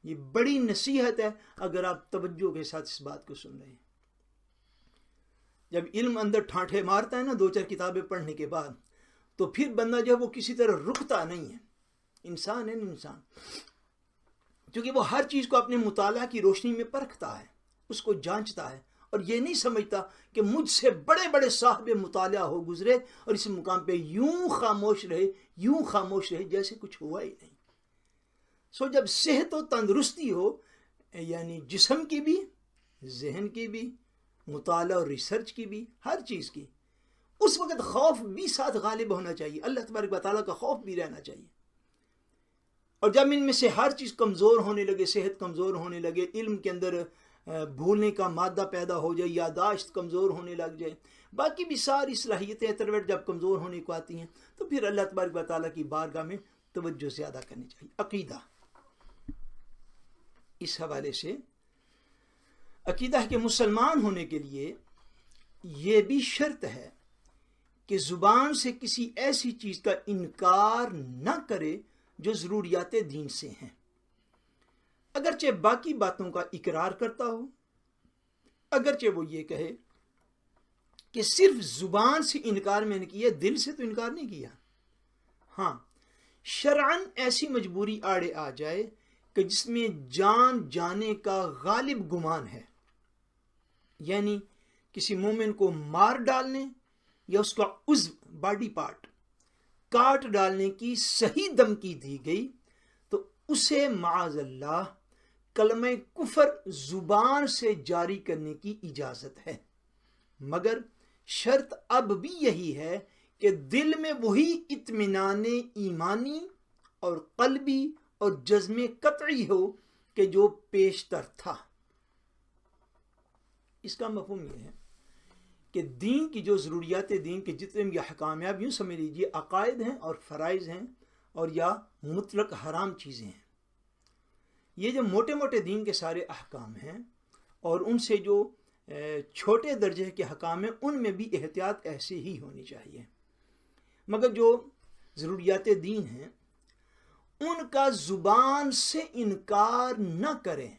S1: یہ بڑی نصیحت ہے اگر آپ توجہ کے ساتھ اس بات کو سن رہے ہیں. جب علم اندر ٹھانٹے مارتا ہے نا 2-4 کتابیں پڑھنے کے بعد, تو پھر بندہ جو ہے وہ کسی طرح رکتا نہیں ہے. انسان ہے نا انسان, کیونکہ وہ ہر چیز کو اپنے مطالعہ کی روشنی میں پرکھتا ہے, اس کو جانچتا ہے اور یہ نہیں سمجھتا کہ مجھ سے بڑے بڑے صاحب مطالعہ ہو گزرے اور اس مقام پہ یوں خاموش رہے جیسے کچھ ہوا ہی نہیں. سو جب صحت و تندرستی ہو, یعنی جسم کی بھی, ذہن کی بھی, مطالعہ اور ریسرچ کی بھی, ہر چیز کی, اس وقت خوف بھی ساتھ غالب ہونا چاہیے. اللہ تبارک و تعالیٰ کا خوف بھی رہنا چاہیے. اور جب ان میں سے ہر چیز کمزور ہونے لگے, صحت کمزور ہونے لگے, علم کے اندر بھولنے کا مادہ پیدا ہو جائے، یادداشت کمزور ہونے لگ جائے، باقی بھی ساری صلاحیتیں ترویٹ جب کمزور ہونے کو آتی ہیں تو پھر اللہ تبارک و تعالیٰ کی بارگاہ میں توجہ زیادہ کرنی چاہیے۔ عقیدہ، اس حوالے سے عقیدہ کہ مسلمان ہونے کے لیے یہ بھی شرط ہے کہ زبان سے کسی ایسی چیز کا انکار نہ کرے جو ضروریات دین سے ہیں، اگرچہ باقی باتوں کا اقرار کرتا ہو، اگرچہ وہ یہ کہے کہ صرف زبان سے انکار میں نے کیا، دل سے تو انکار نہیں کیا۔ ہاں، شرعاً ایسی مجبوری آڑے آ جائے کہ جس میں جان جانے کا غالب گمان ہے، یعنی کسی مومن کو مار ڈالنے یا اس کا عضو باڈی پارٹ کاٹ ڈالنے کی صحیح دھمکی دی گئی تو اسے معاذ اللہ کلمہ کفر زبان سے جاری کرنے کی اجازت ہے، مگر شرط اب بھی یہی ہے کہ دل میں وہی اطمینان ایمانی اور قلبی اور جزم قطعی ہو کہ جو پیشتر تھا۔ اس کا مفہوم یہ ہے کہ دین کی جو ضروریات دین کے جتنے بھی احکام ہیں، آپ یوں سمجھ لیجیے عقائد ہیں اور فرائض ہیں اور یا مطلق حرام چیزیں ہیں، یہ جو موٹے موٹے دین کے سارے احکام ہیں اور ان سے جو چھوٹے درجے کے حکام ہیں ان میں بھی احتیاط ایسے ہی ہونی چاہیے، مگر جو ضروریات دین ہیں ان کا زبان سے انکار نہ کریں۔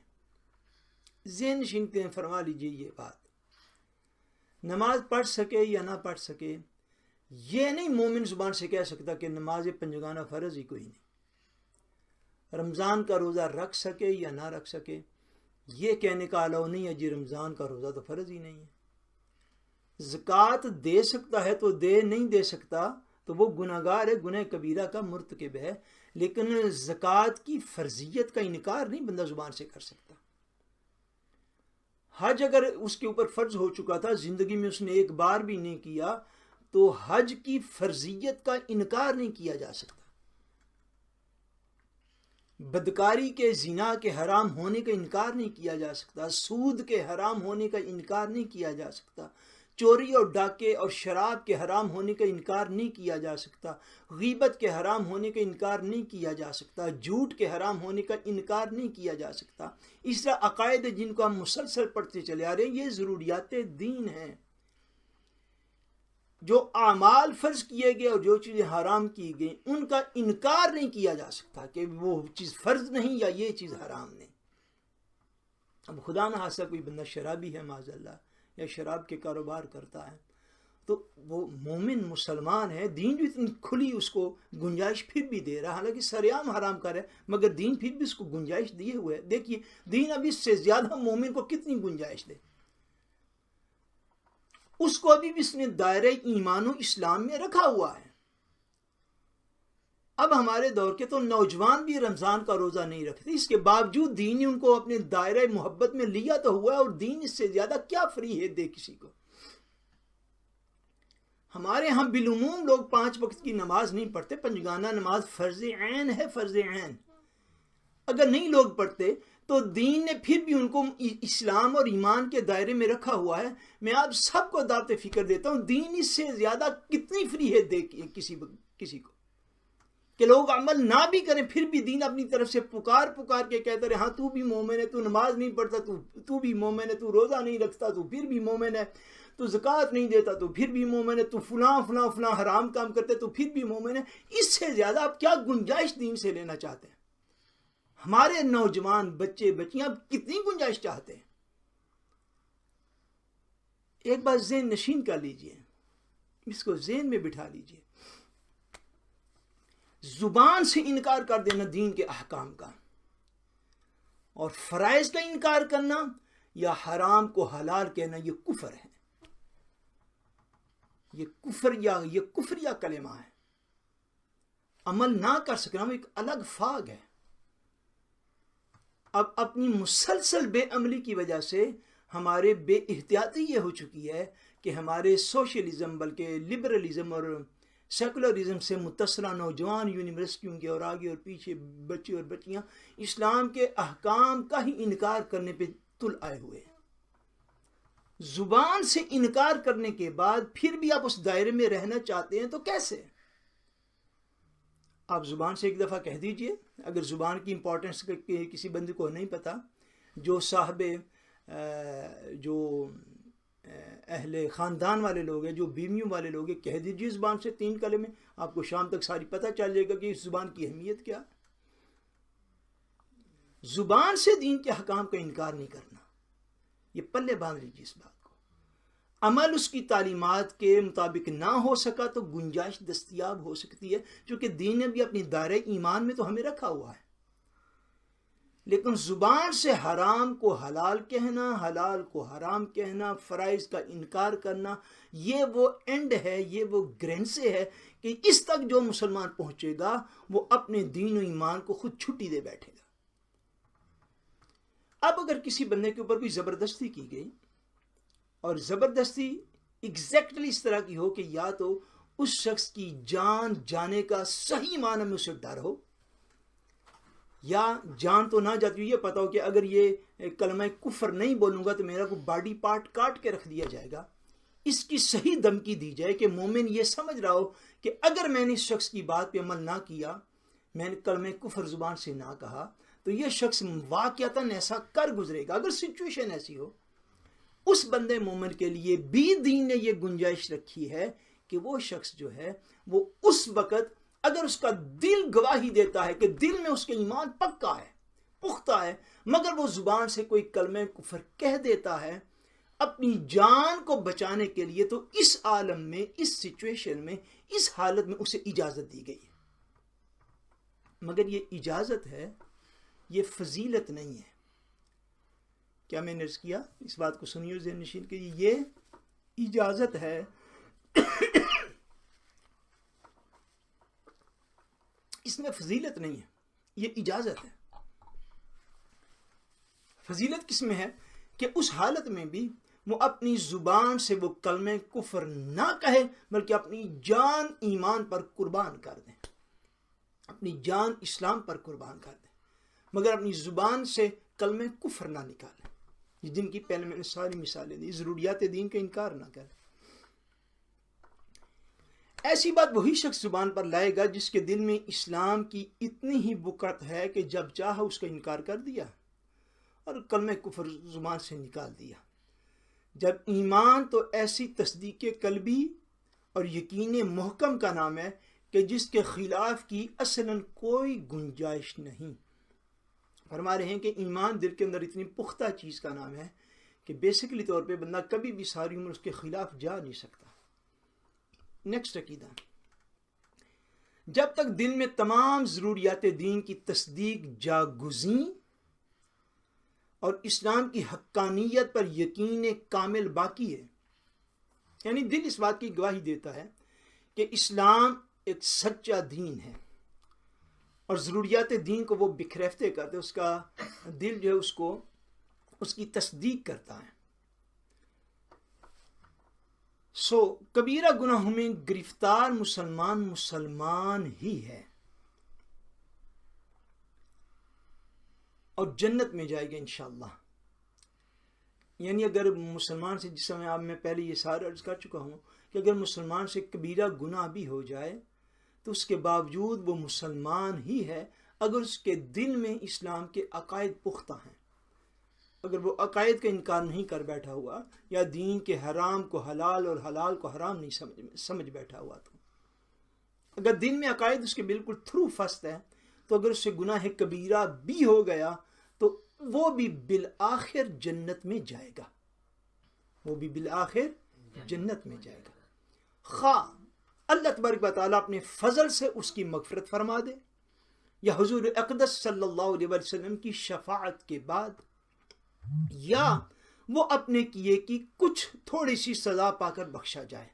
S1: ذہن نشین فرما لیجیے یہ بات، نماز پڑھ سکے یا نہ پڑھ سکے یہ نہیں مومن زبان سے کہہ سکتا کہ نماز پنجگانہ فرض ہی کوئی نہیں، رمضان کا روزہ رکھ سکے یا نہ رکھ سکے یہ کہنے کا الاؤ نہیں ہے جی رمضان کا روزہ تو فرض ہی نہیں ہے۔ زکوٰۃ دے سکتا ہے تو دے، نہیں دے سکتا تو وہ گناہگار ہے، گناہ کبیرہ کا مرتکب ہے، لیکن زکوٰۃ کی فرضیت کا انکار نہیں بندہ زبان سے کر سکتا۔ حج اگر اس کے اوپر فرض ہو چکا تھا، زندگی میں اس نے ایک بار بھی نہیں کیا تو حج کی فرضیت کا انکار نہیں کیا جا سکتا۔ بدکاری کے، زنا کے حرام ہونے کا انکار نہیں کیا جا سکتا، سود کے حرام ہونے کا انکار نہیں کیا جا سکتا، چوری اور ڈاکے اور شراب کے حرام ہونے کا انکار نہیں کیا جا سکتا، غیبت کے حرام ہونے کا انکار نہیں کیا جا سکتا، جھوٹ کے حرام ہونے کا انکار نہیں کیا جا سکتا۔ اس طرح عقائد جن کو ہم مسلسل پڑھتے چلے آ رہے ہیں یہ ضروریات دین ہیں۔ جو اعمال فرض کیے گئے اور جو چیزیں حرام کی گئیں ان کا انکار نہیں کیا جا سکتا کہ وہ چیز فرض نہیں یا یہ چیز حرام نہیں۔ اب خدا نہ خواستہ کوئی بندہ شرابی ہے معاذ اللہ یا شراب کے کاروبار کرتا ہے تو وہ مومن مسلمان ہے، دین جو اتنی کھلی اس کو گنجائش پھر بھی دے رہا ہے، حالانکہ سریعام حرام کر ہے مگر دین پھر بھی اس کو گنجائش دیے ہوئے ہے۔ دیکھیے دین اب اس سے زیادہ مومن کو کتنی گنجائش دے، اس کو ابھی بھی اس نے دائرہ ایمان و اسلام میں رکھا ہوا ہے۔ اب ہمارے دور کے تو نوجوان بھی رمضان کا روزہ نہیں رکھتے، اس کے باوجود دین نے ان کو اپنے دائرہ محبت میں لیا تو ہوا ہے، اور دین اس سے زیادہ کیا فری ہے دے کسی کو۔ ہمارے ہاں بالعموم لوگ 5 وقت کی نماز نہیں پڑھتے، پنجگانہ نماز فرض عین ہے، فرض عین۔ اگر نہیں لوگ پڑھتے تو دین نے پھر بھی ان کو اسلام اور ایمان کے دائرے میں رکھا ہوا ہے۔ میں آپ سب کو دعوت فکر دیتا ہوں، دین اس سے زیادہ کتنی فری ہے دے کسی کو کہ لوگ عمل نہ بھی کریں پھر بھی دین اپنی طرف سے پکار کے کہتا رہے ہاں تو بھی مومن ہے، تو نماز نہیں پڑھتا تو بھی مومن ہے، تو روزہ نہیں رکھتا تو پھر بھی مومن ہے، تو زکوٰۃ نہیں دیتا تو پھر بھی مومن ہے، تو فلاں فلاں فلاں حرام کام کرتے تو پھر بھی مومن ہے۔ اس سے زیادہ آپ کیا گنجائش دین سے لینا چاہتے ہیں؟ ہمارے نوجوان بچے بچیاں کتنی گنجائش چاہتے ہیں؟ ایک بات ذہن نشین کر لیجئے، اس کو ذہن میں بٹھا لیجئے، زبان سے انکار کر دینا دین کے احکام کا اور فرائض کا انکار کرنا یا حرام کو حلال کہنا یہ کفر ہے، یہ کفر یا کلمہ ہے۔ عمل نہ کر سکنا وہ ایک الگ فاگ ہے۔ اب اپنی مسلسل بے عملی کی وجہ سے ہمارے بے احتیاطی یہ ہو چکی ہے کہ ہمارے سوشلزم بلکہ لبرلزم اور سیکولرزم سے متصلہ نوجوان یونیورسٹیوں کے اور آگے اور پیچھے بچے اور بچیاں اسلام کے احکام کا ہی انکار کرنے پہ تعطل آئے ہوئے ہیں. زبان سے انکار کرنے کے بعد پھر بھی آپ اس دائرے میں رہنا چاہتے ہیں تو کیسے؟ آپ زبان سے ایک دفعہ کہہ دیجئے. اگر زبان کی امپورٹنس کسی بندے کو نہیں پتا، جو صاحب جو اہل خاندان والے لوگ ہیں، جو بیویوں والے لوگ ہیں، کہہ دیجئے زبان سے 3 کلمے، آپ کو شام تک ساری پتہ چل جائے گا کہ اس زبان کی اہمیت کیا. زبان سے دین کے حکام کا انکار نہیں کرنا، یہ پلے باندھ لیجیے اس بات کو. عمل اس کی تعلیمات کے مطابق نہ ہو سکا تو گنجائش دستیاب ہو سکتی ہے، کیونکہ دین نے بھی اپنی دائرہ ایمان میں تو ہمیں رکھا ہوا ہے. لیکن زبان سے حرام کو حلال کہنا، حلال کو حرام کہنا، فرائض کا انکار کرنا، یہ وہ اینڈ ہے، یہ وہ گرین سے ہے کہ اس تک جو مسلمان پہنچے گا وہ اپنے دین و ایمان کو خود چھٹی دے بیٹھے گا. اب اگر کسی بندے کے اوپر کوئی زبردستی کی گئی، اور زبردستی ایگزیکٹلی اس طرح کی ہو کہ یا تو اس شخص کی جان جانے کا صحیح معنی میں اسے ڈر ہو، یا جان تو نہ جاتی ہو، یہ پتا ہو کہ اگر یہ کلمہ کفر نہیں بولوں گا تو میرا کوئی باڈی پارٹ کاٹ کے رکھ دیا جائے گا، اس کی صحیح دھمکی دی جائے کہ مومن یہ سمجھ رہا ہو کہ اگر میں نے اس شخص کی بات پہ عمل نہ کیا، میں نے کلمہ کفر زبان سے نہ کہا، تو یہ شخص واقعتاً ایسا کر گزرے گا. اگر سچویشن ایسی ہو، اس بندے مومن کے لیے بھی دین نے یہ گنجائش رکھی ہے کہ وہ شخص جو ہے وہ اس وقت اگر اس کا دل گواہی دیتا ہے کہ دل میں اس کے ایمان پکا ہے، پختہ ہے، مگر وہ زبان سے کوئی کلمہ کفر کہہ دیتا ہے اپنی جان کو بچانے کے لیے، تو اس عالم میں، اس سچویشن میں، اس حالت میں اسے اجازت دی گئی ہے. مگر یہ اجازت ہے، یہ فضیلت نہیں ہے. کیا میں نے عرض کیا؟ اس بات کو سنیے ذہن نشین کہ یہ اجازت ہے، اس میں فضیلت نہیں ہے، یہ اجازت ہے. فضیلت کس میں ہے کہ اس حالت میں بھی وہ اپنی زبان سے وہ کلمہ کفر نہ کہے، بلکہ اپنی جان ایمان پر قربان کر دیں، اپنی جان اسلام پر قربان کر دیں، مگر اپنی زبان سے کلمہ کفر نہ نکالیں. جن کی پہلے میں نے ساری مثالیں دی، ضروریات دین کا انکار نہ کریں. ایسی بات وہی شخص زبان پر لائے گا جس کے دل میں اسلام کی اتنی ہی بکرت ہے کہ جب چاہا اس کا انکار کر دیا اور کلمہ کفر زبان سے نکال دیا. جب ایمان تو ایسی تصدیق قلبی اور یقین محکم کا نام ہے کہ جس کے خلاف کی اصلاً کوئی گنجائش نہیں. فرما رہے ہیں کہ ایمان دل کے اندر اتنی پختہ چیز کا نام ہے کہ بیسکلی طور پہ بندہ کبھی بھی ساری عمر اس کے خلاف جا نہیں سکتا. نیکسٹ عقیدہ، جب تک دل میں تمام ضروریات دین کی تصدیق جاگزیں اور اسلام کی حقانیت پر یقین کامل باقی ہے، یعنی دل اس بات کی گواہی دیتا ہے کہ اسلام ایک سچا دین ہے اور ضروریات دین کو وہ بکھریفتے کرتے، اس کا دل جو ہے اس کی تصدیق کرتا ہے. کبیرہ گناہوں میں گرفتار مسلمان ہی ہے اور جنت میں جائے گا انشاءاللہ. یعنی اگر مسلمان سے، جس میں میں پہلے یہ سارا عرض کر چکا ہوں کہ اگر مسلمان سے کبیرہ گناہ بھی ہو جائے تو اس کے باوجود وہ مسلمان ہی ہے اگر اس کے دل میں اسلام کے عقائد پختہ ہیں، اگر وہ عقائد کا انکار نہیں کر بیٹھا ہوا یا دین کے حرام کو حلال اور حلال کو حرام نہیں سمجھ بیٹھا ہوا. تو اگر دل میں عقائد اس کے بالکل تھرو فست ہے تو اگر اس سے گناہ کبیرہ بھی ہو گیا تو وہ بھی بالآخر جنت میں جائے گا، وہ بھی بالآخر جنت میں جائے گا، خواہ اللہ تبارک و تعالیٰ اپنے فضل سے اس کی مغفرت فرما دے یا حضور اقدس صلی اللہ علیہ وسلم کی شفاعت کے بعد، یا وہ اپنے کیے کی کچھ تھوڑی سی سزا پا کر بخشا جائے.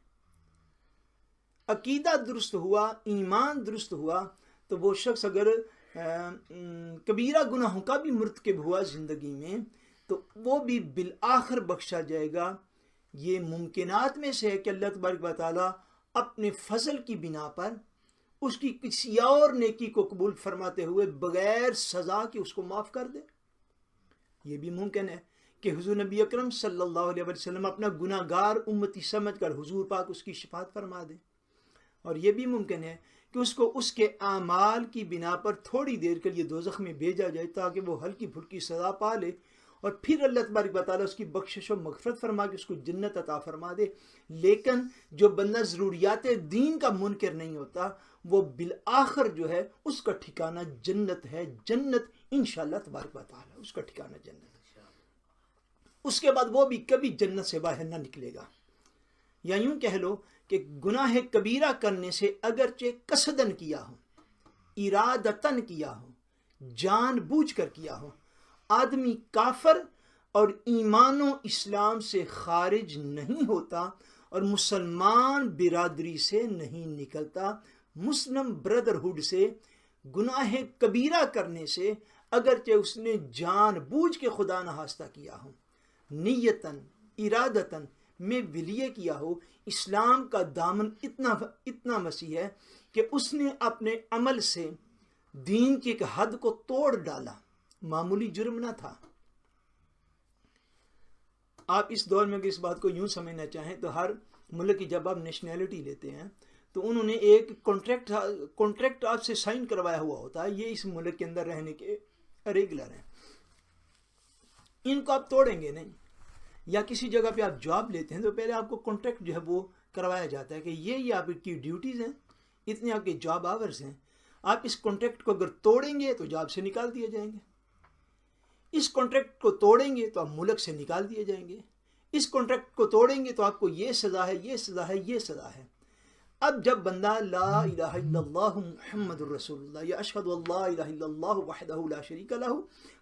S1: عقیدہ درست ہوا، ایمان درست ہوا تو وہ شخص اگر کبیرہ گناہوں کا بھی مرتکب ہوا زندگی میں تو وہ بھی بالآخر بخشا جائے گا. یہ ممکنات میں سے ہے کہ اللہ تبارک و تعالیٰ اپنے فضل کی بنا پر اس کی کسی اور نیکی کو قبول فرماتے ہوئے بغیر سزا کے اس کو معاف کر دے. یہ بھی ممکن ہے کہ حضور نبی اکرم صلی اللہ علیہ وسلم اپنا گناہ گار امتی سمجھ کر حضور پاک اس کی شفاعت فرما دیں، اور یہ بھی ممکن ہے کہ اس کو اس کے اعمال کی بنا پر تھوڑی دیر کے لیے دوزخ میں بھیجا جائے تاکہ وہ ہلکی پھلکی سزا پا لے، اور پھر اللہ تبارک و تعالیٰ اس کی بخشش و مغفرت فرما کے اس کو جنت عطا فرما دے۔ لیکن جو بندہ ضروریات دین کا منکر نہیں ہوتا، وہ بالآخر جو ہے اس کا ٹھکانہ جنت ہے، جنت انشاءاللہ تبارک و تعالیٰ اس کا ٹھکانہ جنت ہے۔ اس کے بعد وہ بھی کبھی جنت سے باہر نہ نکلے گا۔ یا یوں کہہ لو کہ گناہ کبیرہ کرنے سے اگرچہ قصدن کیا ہو، ارادتن کیا ہو، جان بوجھ کر کیا ہو، آدمی کافر اور ایمان و اسلام سے خارج نہیں ہوتا اور مسلمان برادری سے نہیں نکلتا۔ مسلم بردرہڈ سے گناہ کبیرہ کرنے سے اگرچہ اس نے جان بوجھ کے خدا نخواستہ کیا ہو، نیتاً ارادتاً میں ولیے کیا ہو، اسلام کا دامن اتنا وسیع ہے کہ اس نے اپنے عمل سے دین کی ایک حد کو توڑ ڈالا، معمولی جرم نہ تھا۔ آپ اس دور میں اگر اس بات کو یوں سمجھنا چاہیں تو ہر ملک کی جب آپ نیشنلٹی لیتے ہیں تو انہوں نے ایک کانٹریکٹ آپ سے سائن کروایا ہوا ہوتا ہے، یہ اس ملک کے اندر رہنے کے ریگولر ہیں، ان کو آپ توڑیں گے نہیں۔ یا کسی جگہ پہ آپ جاب لیتے ہیں تو پہلے آپ کو کانٹریکٹ جو ہے وہ کروایا جاتا ہے کہ یہ آپ کی ڈیوٹیز ہیں، اتنے آپ کے جاب آورز ہیں، آپ اس کانٹریکٹ کو اگر توڑیں گے تو جاب سے نکال دیے جائیں گے، اس کانٹریکٹ کو توڑیں گے تو آپ ملک سے نکال دیے جائیں گے، اس کانٹریکٹ کو توڑیں گے تو آپ کو یہ سزا ہے، یہ سزا ہے، یہ سزا ہے۔ اب جب بندہ لا الہ الا اللہ محمد الرسول اللہ یا اشہد اللہ الہ الا اللہ وحدہ لا شریک لہ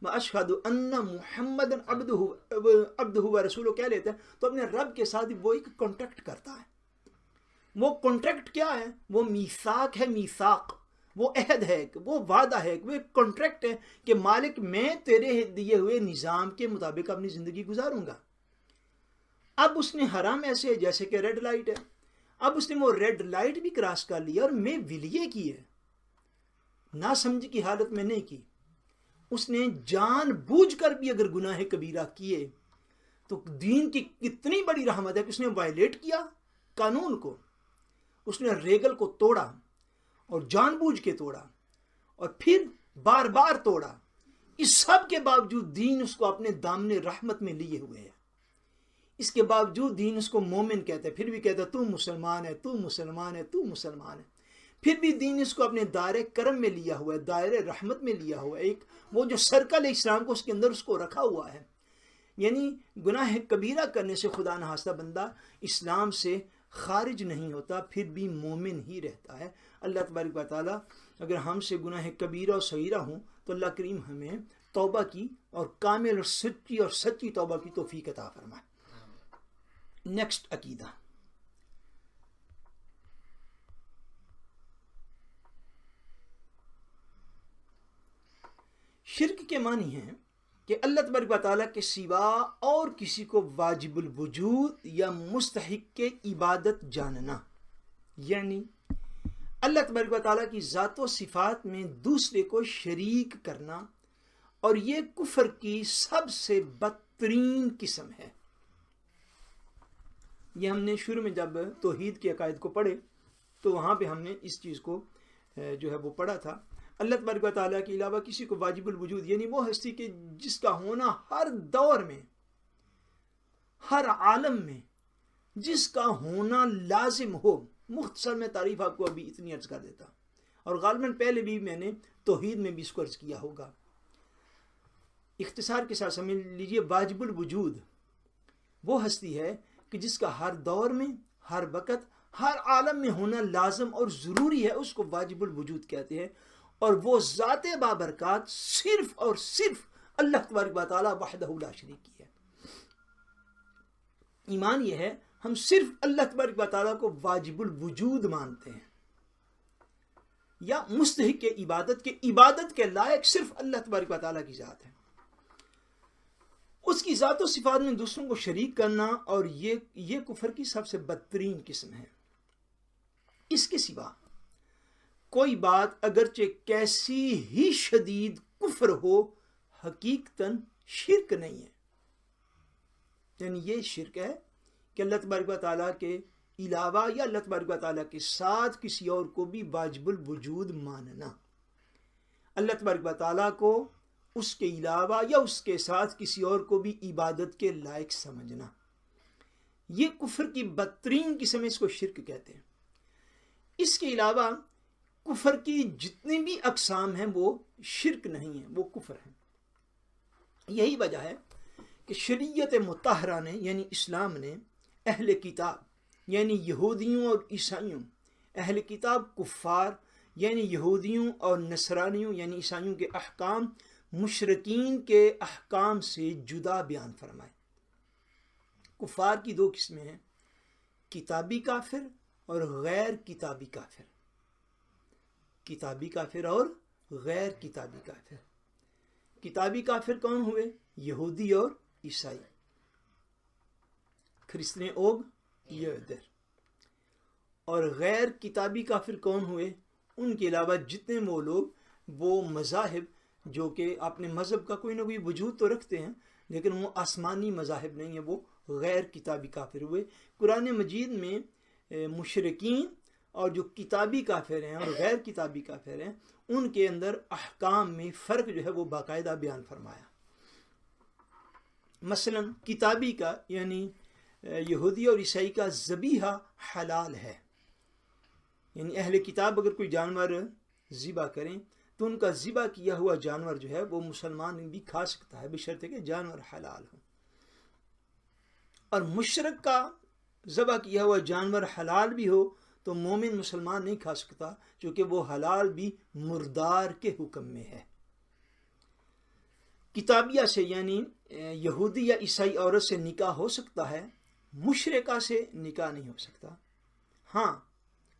S1: و اشہد ان محمد عبدہ و رسولہ کہہ لیتا ہے تو اپنے رب کے ساتھ وہ ایک کانٹریکٹ کرتا ہے۔ وہ کانٹریکٹ کیا ہے؟ وہ میثاق ہے، میثاق، وہ عہد ہے، وہ وعدہ ہے، وہ ایک کانٹریکٹ ہے کہ مالک میں تیرے دیے ہوئے نظام کے مطابق اپنی زندگی گزاروں گا۔ اب اس نے حرام ایسے ہے جیسے کہ ریڈ لائٹ ہے، اب اس نے وہ ریڈ لائٹ بھی کراس کر لیا اور میں ولیے کی ہے، نہ سمجھ کی حالت میں نہیں کی، اس نے جان بوجھ کر بھی اگر گناہ کبیرہ کیے تو دین کی کتنی بڑی رحمت ہے کہ اس نے وائلیٹ کیا قانون کو، اس نے ریگل کو توڑا اور جان بوجھ کے توڑا اور پھر بار بار توڑا، اس سب کے باوجود دین اس کو اپنے دامن رحمت میں لیے ہوئے ہے، اس کے باوجود دین اس کو مومن کہتا ہے، پھر بھی کہتا ہے تو مسلمان ہے، تو مسلمان ہے، تو مسلمان ہے، پھر بھی دین اس کو اپنے دائرے کرم میں لیا ہوا ہے، دائرے رحمت میں لیا ہوا ہے، ایک وہ جو سرکل ہے اسلام کو اس کے اندر اس کو رکھا ہوا ہے۔ یعنی گناہ کبیرہ کرنے سے خدا نخواستہ بندہ اسلام سے خارج نہیں ہوتا، پھر بھی مومن ہی رہتا ہے۔ اللہ تبارک و تعالیٰ اگر ہم سے گناہ کبیرہ اور صغیرہ ہوں تو اللہ کریم ہمیں توبہ کی اور کامل اور سچی توبہ کی توفیق عطا فرمائے۔ نیکسٹ عقیدہ، شرک کے معنی ہیں کہ اللہ تبارک و تعالیٰ کے سوا اور کسی کو واجب الوجود یا مستحق کے عبادت جاننا، یعنی اللہ تبارک و تعالیٰ کی ذات و صفات میں دوسرے کو شریک کرنا، اور یہ کفر کی سب سے بدترین قسم ہے۔ یہ ہم نے شروع میں جب توحید کے عقائد کو پڑھے تو وہاں پہ ہم نے اس چیز کو جو ہے وہ پڑھا تھا، اللہ تبارک و تعالیٰ کے علاوہ کسی کو واجب الوجود، یعنی وہ ہستی کہ جس کا ہونا ہر دور میں، ہر عالم میں جس کا ہونا لازم ہو۔ مختصر میں تعریف آپ کو ابھی اتنی عرض کر دیتا، اور غالباً پہلے بھی میں نے توحید میں بھی اس کو عرض کیا ہوگا، اختصار کے ساتھ سمجھ لیجئے، واجب الوجود وہ ہستی ہے کہ جس کا ہر دور میں، ہر وقت، ہر عالم میں ہونا لازم اور ضروری ہے، اس کو واجب الوجود کہتے ہیں، اور وہ ذات بابرکات صرف اور صرف اللہ تبارک و تعالیٰ وحدہ لا شریک کی ہے۔ ایمان یہ ہے ہم صرف اللہ تبارک و تعالیٰ کو واجب الوجود مانتے ہیں، یا مستحق کے عبادت کے لائق صرف اللہ تبارک و تعالیٰ کی ذات ہے۔ اس کی ذات و صفات میں دوسروں کو شریک کرنا، اور یہ کفر کی سب سے بدترین قسم ہے۔ اس کے سوا کوئی بات اگرچہ کیسی ہی شدید کفر ہو، حقیقتاً شرک نہیں ہے۔ یعنی یہ شرک ہے کہ اللہ تبارک و تعالیٰ کے علاوہ یا اللہ تبارک و تعالیٰ کے ساتھ کسی اور کو بھی واجب الوجود ماننا، اللہ تبارک و تعالیٰ کو اس کے علاوہ یا اس کے ساتھ کسی اور کو بھی عبادت کے لائق سمجھنا، یہ کفر کی بدترین قسم، اس کو شرک کہتے ہیں۔ اس کے علاوہ کفر کی جتنی بھی اقسام ہیں وہ شرک نہیں ہیں، وہ کفر ہیں۔ یہی وجہ ہے کہ شریعت مطہرہ نے یعنی اسلام نے اہل کتاب یعنی یہودیوں اور عیسائیوں، اہل کتاب کفار یعنی یہودیوں اور نصرانیوں یعنی عیسائیوں کے احکام مشرکین کے احکام سے جدا بیان فرمائے۔ کفار کی دو قسمیں ہیں، کتابی کافر اور غیر کتابی کافر، کتابی کافر اور غیر کتابی کافر۔ کتابی کافر کون ہوئے؟ یہودی اور عیسائی، کرسچن اوگ یہودر۔ اور غیر کتابی کافر کون ہوئے؟ ان کے علاوہ جتنے وہ لوگ، وہ مذاہب جو کہ اپنے مذہب کا کوئی نہ کوئی وجود تو رکھتے ہیں لیکن وہ آسمانی مذاہب نہیں ہیں، وہ غیر کتابی کافر ہوئے۔ قرآن مجید میں مشرکین اور جو کتابی کافر ہیں اور غیر کتابی کافر ہیں ان کے اندر احکام میں فرق جو ہے وہ باقاعدہ بیان فرمایا۔ مثلا کتابی کا یعنی یہودی اور عیسائی کا ذبیحہ حلال ہے، یعنی اہل کتاب اگر کوئی جانور ذبح کریں تو ان کا ذبح کیا ہوا جانور جو ہے وہ مسلمان بھی کھا سکتا ہے بشرط کہ جانور حلال ہو۔ اور مشرک کا ذبح کیا ہوا جانور حلال بھی ہو تو مومن مسلمان نہیں کھا سکتا، چونکہ وہ حلال بھی مردار کے حکم میں ہے۔ کتابیہ سے یعنی یہودی یا عیسائی عورت سے نکاح ہو سکتا ہے، مشرکہ سے نکاح نہیں ہو سکتا۔ ہاں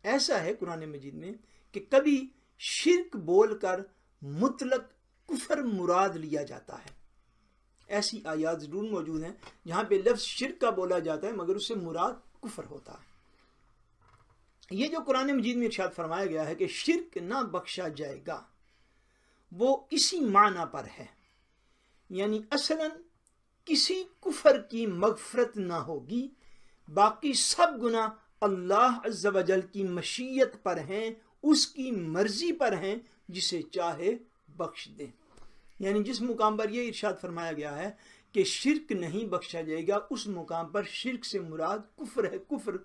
S1: ایسا ہے قرآن مجید میں کہ کبھی شرک بول کر مطلق کفر مراد لیا جاتا ہے، ایسی آیات ضرور موجود ہیں جہاں پہ لفظ شرک کا بولا جاتا ہے مگر اس سے مراد کفر ہوتا ہے۔ یہ جو قرآن مجید میں ارشاد فرمایا گیا ہے کہ شرک نہ بخشا جائے گا، وہ اسی معنی پر ہے، یعنی اصلاً کسی کفر کی مغفرت نہ ہوگی، باقی سب گناہ اللہ عز و جل کی مشیت پر ہیں، اس کی مرضی پر ہیں، جسے چاہے بخش دے۔ یعنی جس مقام پر یہ ارشاد فرمایا گیا ہے کہ شرک نہیں بخشا جائے گا، اس مقام پر شرک سے مراد کفر ہے، کفر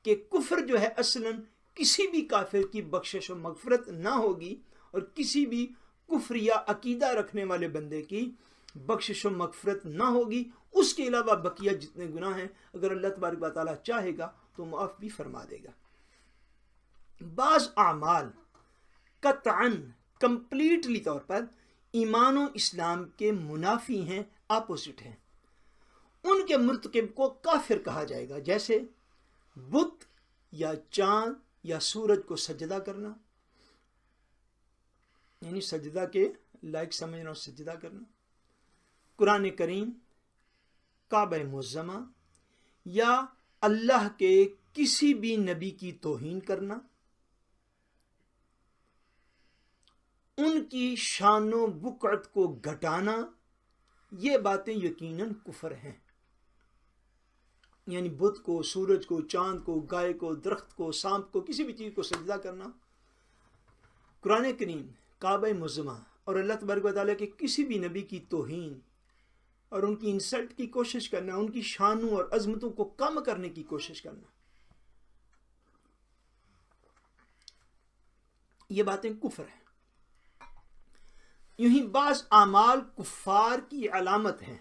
S1: کہ کفر جو ہے اصلاً کسی بھی کافر کی بخشش و مغفرت نہ ہوگی، اور کسی بھی کفر یا عقیدہ رکھنے والے بندے کی بخشش و مغفرت نہ ہوگی۔ اس کے علاوہ بقیہ جتنے گناہ ہیں اگر اللہ تبارک و تعالیٰ چاہے گا تو معاف بھی فرما دے گا۔ بعض اعمال قطعاً کمپلیٹلی طور پر ایمان و اسلام کے منافی ہیں، اپوزٹ ہیں، ان کے مرتکب کو کافر کہا جائے گا، جیسے بت یا چاند یا سورج کو سجدہ کرنا، یعنی سجدہ کے لائق سمجھنا اور سجدہ کرنا، قرآن کریم، کعبہ معظمہ، یا اللہ کے کسی بھی نبی کی توہین کرنا، ان کی شان و بقعت کو گھٹانا، یہ باتیں یقیناً کفر ہیں۔ یعنی بت کو، سورج کو، چاند کو، گائے کو، درخت کو، سانپ کو، کسی بھی چیز کو سجدہ کرنا، قرآن کریم، کعبہ معظمہ اور اللہ تبارک و تعالیٰ کے کسی بھی نبی کی توہین اور ان کی انسلٹ کی کوشش کرنا، ان کی شانوں اور عظمتوں کو کم کرنے کی کوشش کرنا، یہ باتیں کفر ہیں۔ یوں ہی بعض اعمال کفار کی علامت ہیں،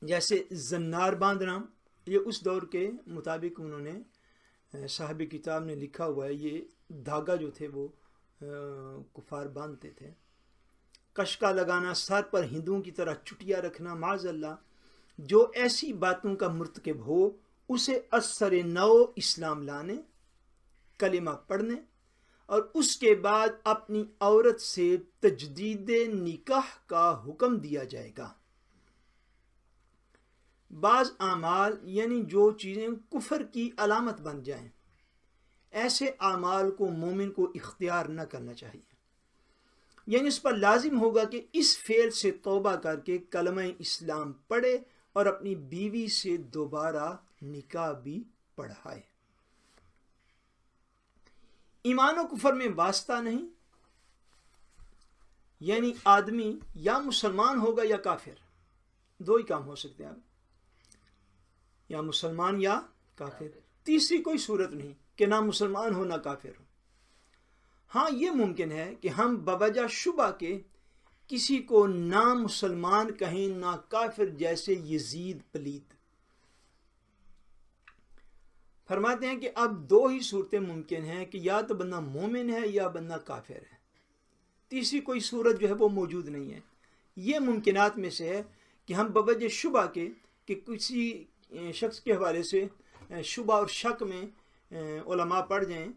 S1: جیسے زنار باندھنا، یہ اس دور کے مطابق انہوں نے صاحب کتاب نے لکھا ہوا ہے، یہ دھاگا جو تھے وہ کفار باندھتے تھے۔ کشکا لگانا، سر پر ہندوؤں کی طرح چٹیا رکھنا، معاذ اللہ، جو ایسی باتوں کا مرتکب ہو اسے اثر نو اسلام لانے، کلمہ پڑھنے اور اس کے بعد اپنی عورت سے تجدید نکاح کا حکم دیا جائے گا۔ بعض اعمال یعنی جو چیزیں کفر کی علامت بن جائیں، ایسے اعمال کو مومن کو اختیار نہ کرنا چاہیے۔ یعنی اس پر لازم ہوگا کہ اس فعل سے توبہ کر کے کلمہ اسلام پڑھے اور اپنی بیوی سے دوبارہ نکاح بھی پڑھائے۔ ایمان و کفر میں واسطہ نہیں، یعنی آدمی یا مسلمان ہوگا یا کافر، دو ہی کام ہو سکتے ہیں، یا مسلمان یا کافر، تیسری کوئی صورت نہیں کہ نہ مسلمان ہو نہ کافر ہو۔ ہاں یہ ممکن ہے کہ ہم بوجہ شبہ کے کسی کو نہ مسلمان کہیں نہ کافر، جیسے یزید پلیت۔ فرماتے ہیں کہ اب دو ہی صورتیں ممکن ہیں کہ یا تو بندہ مومن ہے یا بندہ کافر ہے، تیسری کوئی صورت جو ہے وہ موجود نہیں ہے۔ یہ ممکنات میں سے ہے کہ ہم بوجہ شبہ کے کہ کسی شخص کے حوالے سے شبہ اور شک میں علماء پڑھ جائیں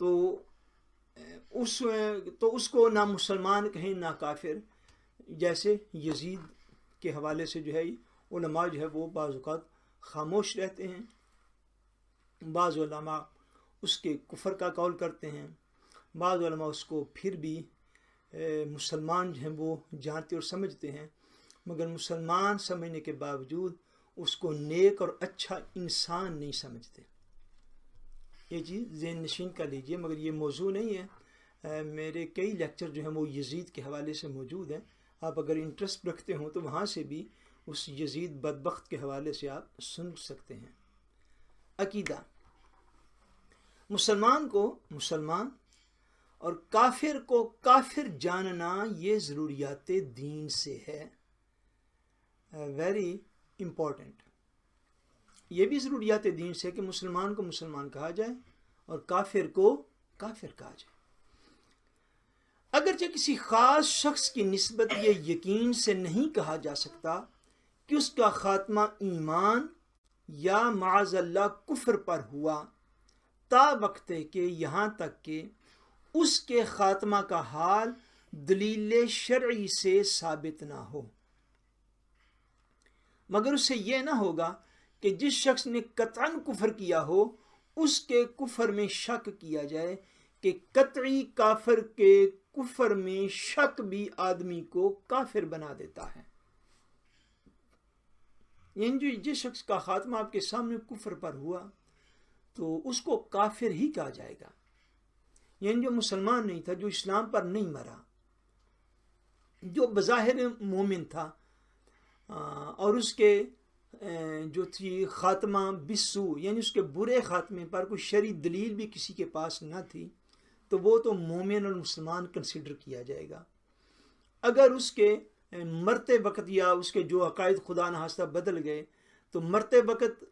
S1: تو اس کو نہ مسلمان کہیں نہ کافر، جیسے یزید کے حوالے سے جو ہے علماء جو ہے وہ بعض اوقات خاموش رہتے ہیں، بعض علماء اس کے کفر کا قول کرتے ہیں، بعض علماء اس کو پھر بھی مسلمان جو ہیں وہ جانتے اور سمجھتے ہیں، مگر مسلمان سمجھنے کے باوجود اس کو نیک اور اچھا انسان نہیں سمجھتے۔ یہ چیز ذہن نشین کر لیجئے، مگر یہ موضوع نہیں ہے، میرے کئی لیکچر جو ہیں وہ یزید کے حوالے سے موجود ہیں، آپ اگر انٹرسٹ رکھتے ہوں تو وہاں سے بھی اس یزید بدبخت کے حوالے سے آپ سن سکتے ہیں۔ عقیدہ، مسلمان کو مسلمان اور کافر کو کافر جاننا یہ ضروریات دین سے ہے، ویری امپورٹنٹ۔ یہ بھی ضروریات دین سے کہ مسلمان کو مسلمان کہا جائے اور کافر کو کافر کہا جائے۔ اگرچہ کسی خاص شخص کی نسبت یہ یقین سے نہیں کہا جا سکتا کہ اس کا خاتمہ ایمان یا معاذ اللہ کفر پر ہوا، تا وقت کہ یہاں تک کہ اس کے خاتمہ کا حال دلیل شرعی سے ثابت نہ ہو، مگر اس سے یہ نہ ہوگا کہ جس شخص نے قطعاً کفر کیا ہو اس کے کفر میں شک کیا جائے، کہ قطعی کافر کے کفر میں شک بھی آدمی کو کافر بنا دیتا ہے۔ یعنی جس شخص کا خاتمہ آپ کے سامنے کفر پر ہوا تو اس کو کافر ہی کہا جائے گا، یعنی جو مسلمان نہیں تھا، جو اسلام پر نہیں مرا، جو بظاہر مومن تھا اور اس کے جو تھی خاتمہ بسو، یعنی اس کے برے خاتمے پر کوئی شرعی دلیل بھی کسی کے پاس نہ تھی، تو وہ تو مومن اور مسلمان کنسیڈر کیا جائے گا۔ اگر اس کے مرتے وقت یا اس کے جو عقائد خدا نخواستہ بدل گئے تو مرتے وقت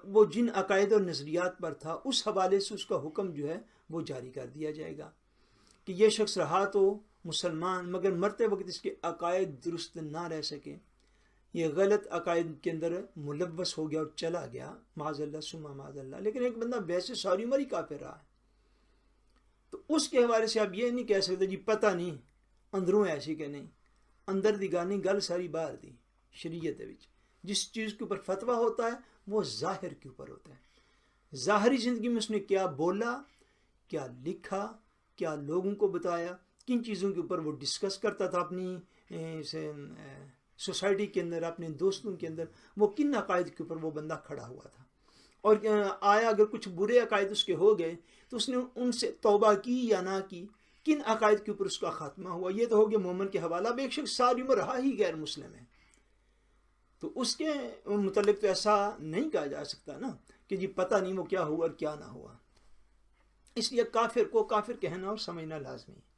S1: وہ جن عقائد اور نظریات پر تھا اس حوالے سے اس کا حکم جو ہے وہ جاری کر دیا جائے گا کہ یہ شخص رہا تو مسلمان، مگر مرتے وقت اس کے عقائد درست نہ رہ سکے، یہ غلط عقائد کے اندر ملوث ہو گیا اور چلا گیا، معاذ اللہ ثم معاذ اللہ۔ لیکن ایک بندہ ویسے ساری عمر ہی کافر رہا ہے، تو اس کے حوالے سے آپ یہ نہیں کہہ سکتے جی پتہ نہیں اندروں ایسی کہ نہیں، اندر دی گل نہیں، گل ساری باہر دی شریعت وچ۔ جس چیز کے اوپر فتویٰ ہوتا ہے وہ ظاہر کے اوپر ہوتا ہے، ظاہری زندگی میں اس نے کیا بولا، کیا لکھا، کیا لوگوں کو بتایا، کن چیزوں کے اوپر وہ ڈسکس کرتا تھا اپنی سوسائٹی کے اندر، اپنے دوستوں کے اندر، وہ کن عقائد کے اوپر وہ بندہ کھڑا ہوا تھا، اور آیا اگر کچھ برے عقائد اس کے ہو گئے تو اس نے ان سے توبہ کی یا نہ کی، کن عقائد کے اوپر اس کا خاتمہ ہوا۔ یہ تو ہو گیا مومن کے حوالہ۔ اب ایک شخص ساری عمر رہا ہی غیر مسلم ہے تو اس کے متعلق تو ایسا نہیں کہا جا سکتا نا کہ جی پتہ نہیں وہ کیا ہوا اور کیا نہ ہوا۔ اس لیے کافر کو کافر کہنا اور سمجھنا لازمی ہے۔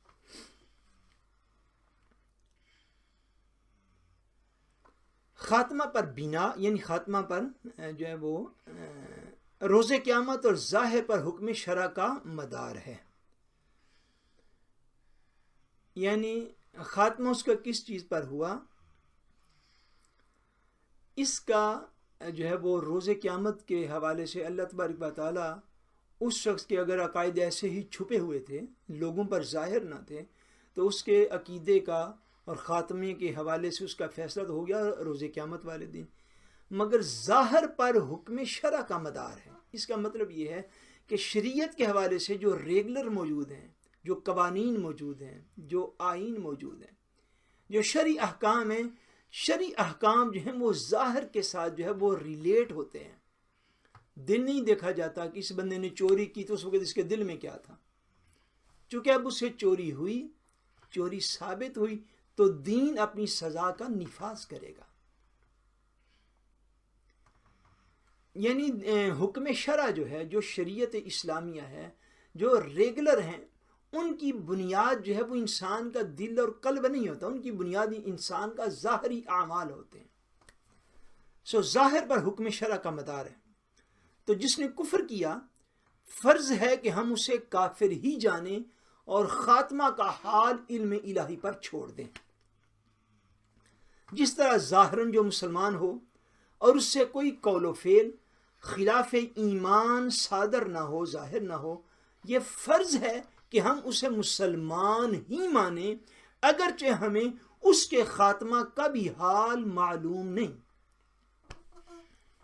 S1: خاتمہ پر بنا، یعنی خاتمہ پر جو ہے وہ روز قیامت اور ظاہر پر حکم شرع کا مدار ہے، یعنی خاتمہ اس کا کس چیز پر ہوا، اس کا جو ہے وہ روز قیامت کے حوالے سے اللہ تبارک و تعالیٰ اس شخص کے اگر عقائد ایسے ہی چھپے ہوئے تھے، لوگوں پر ظاہر نہ تھے، تو اس کے عقیدے کا اور خاتمے کے حوالے سے اس کا فیصلہ تو ہو گیا روز قیامت والے دن، مگر ظاہر پر حکم شرع کا مدار ہے۔ اس کا مطلب یہ ہے کہ شریعت کے حوالے سے جو ریگولر موجود ہیں، جو قوانین موجود ہیں، جو آئین موجود ہیں، جو شرعی احکام ہیں، شرعی احکام جو ہیں وہ ظاہر کے ساتھ جو ہے وہ ریلیٹ ہوتے ہیں۔ دل نہیں دیکھا جاتا کہ اس بندے نے چوری کی تو اس وقت اس کے دل میں کیا تھا۔ چونکہ اب اسے چوری ہوئی، چوری ثابت ہوئی، تو دین اپنی سزا کا نفاذ کرے گا۔ یعنی حکم شرع جو ہے، جو شریعت اسلامیہ ہے، جو ریگولر ہیں، ان کی بنیاد جو ہے وہ انسان کا دل اور قلب نہیں ہوتا، ان کی بنیاد انسان کا ظاہری اعمال ہوتے ہیں۔ ظاہر پر حکم شرع کا مدار ہے۔ تو جس نے کفر کیا، فرض ہے کہ ہم اسے کافر ہی جانیں اور خاتمہ کا حال علم الہی پر چھوڑ دیں۔ جس طرح ظاہراً جو مسلمان ہو اور اس سے کوئی قول و فعل خلاف ایمان صادر نہ ہو، ظاہر نہ ہو، یہ فرض ہے کہ ہم اسے مسلمان ہی مانیں، اگرچہ ہمیں اس کے خاتمہ کا بھی حال معلوم نہیں۔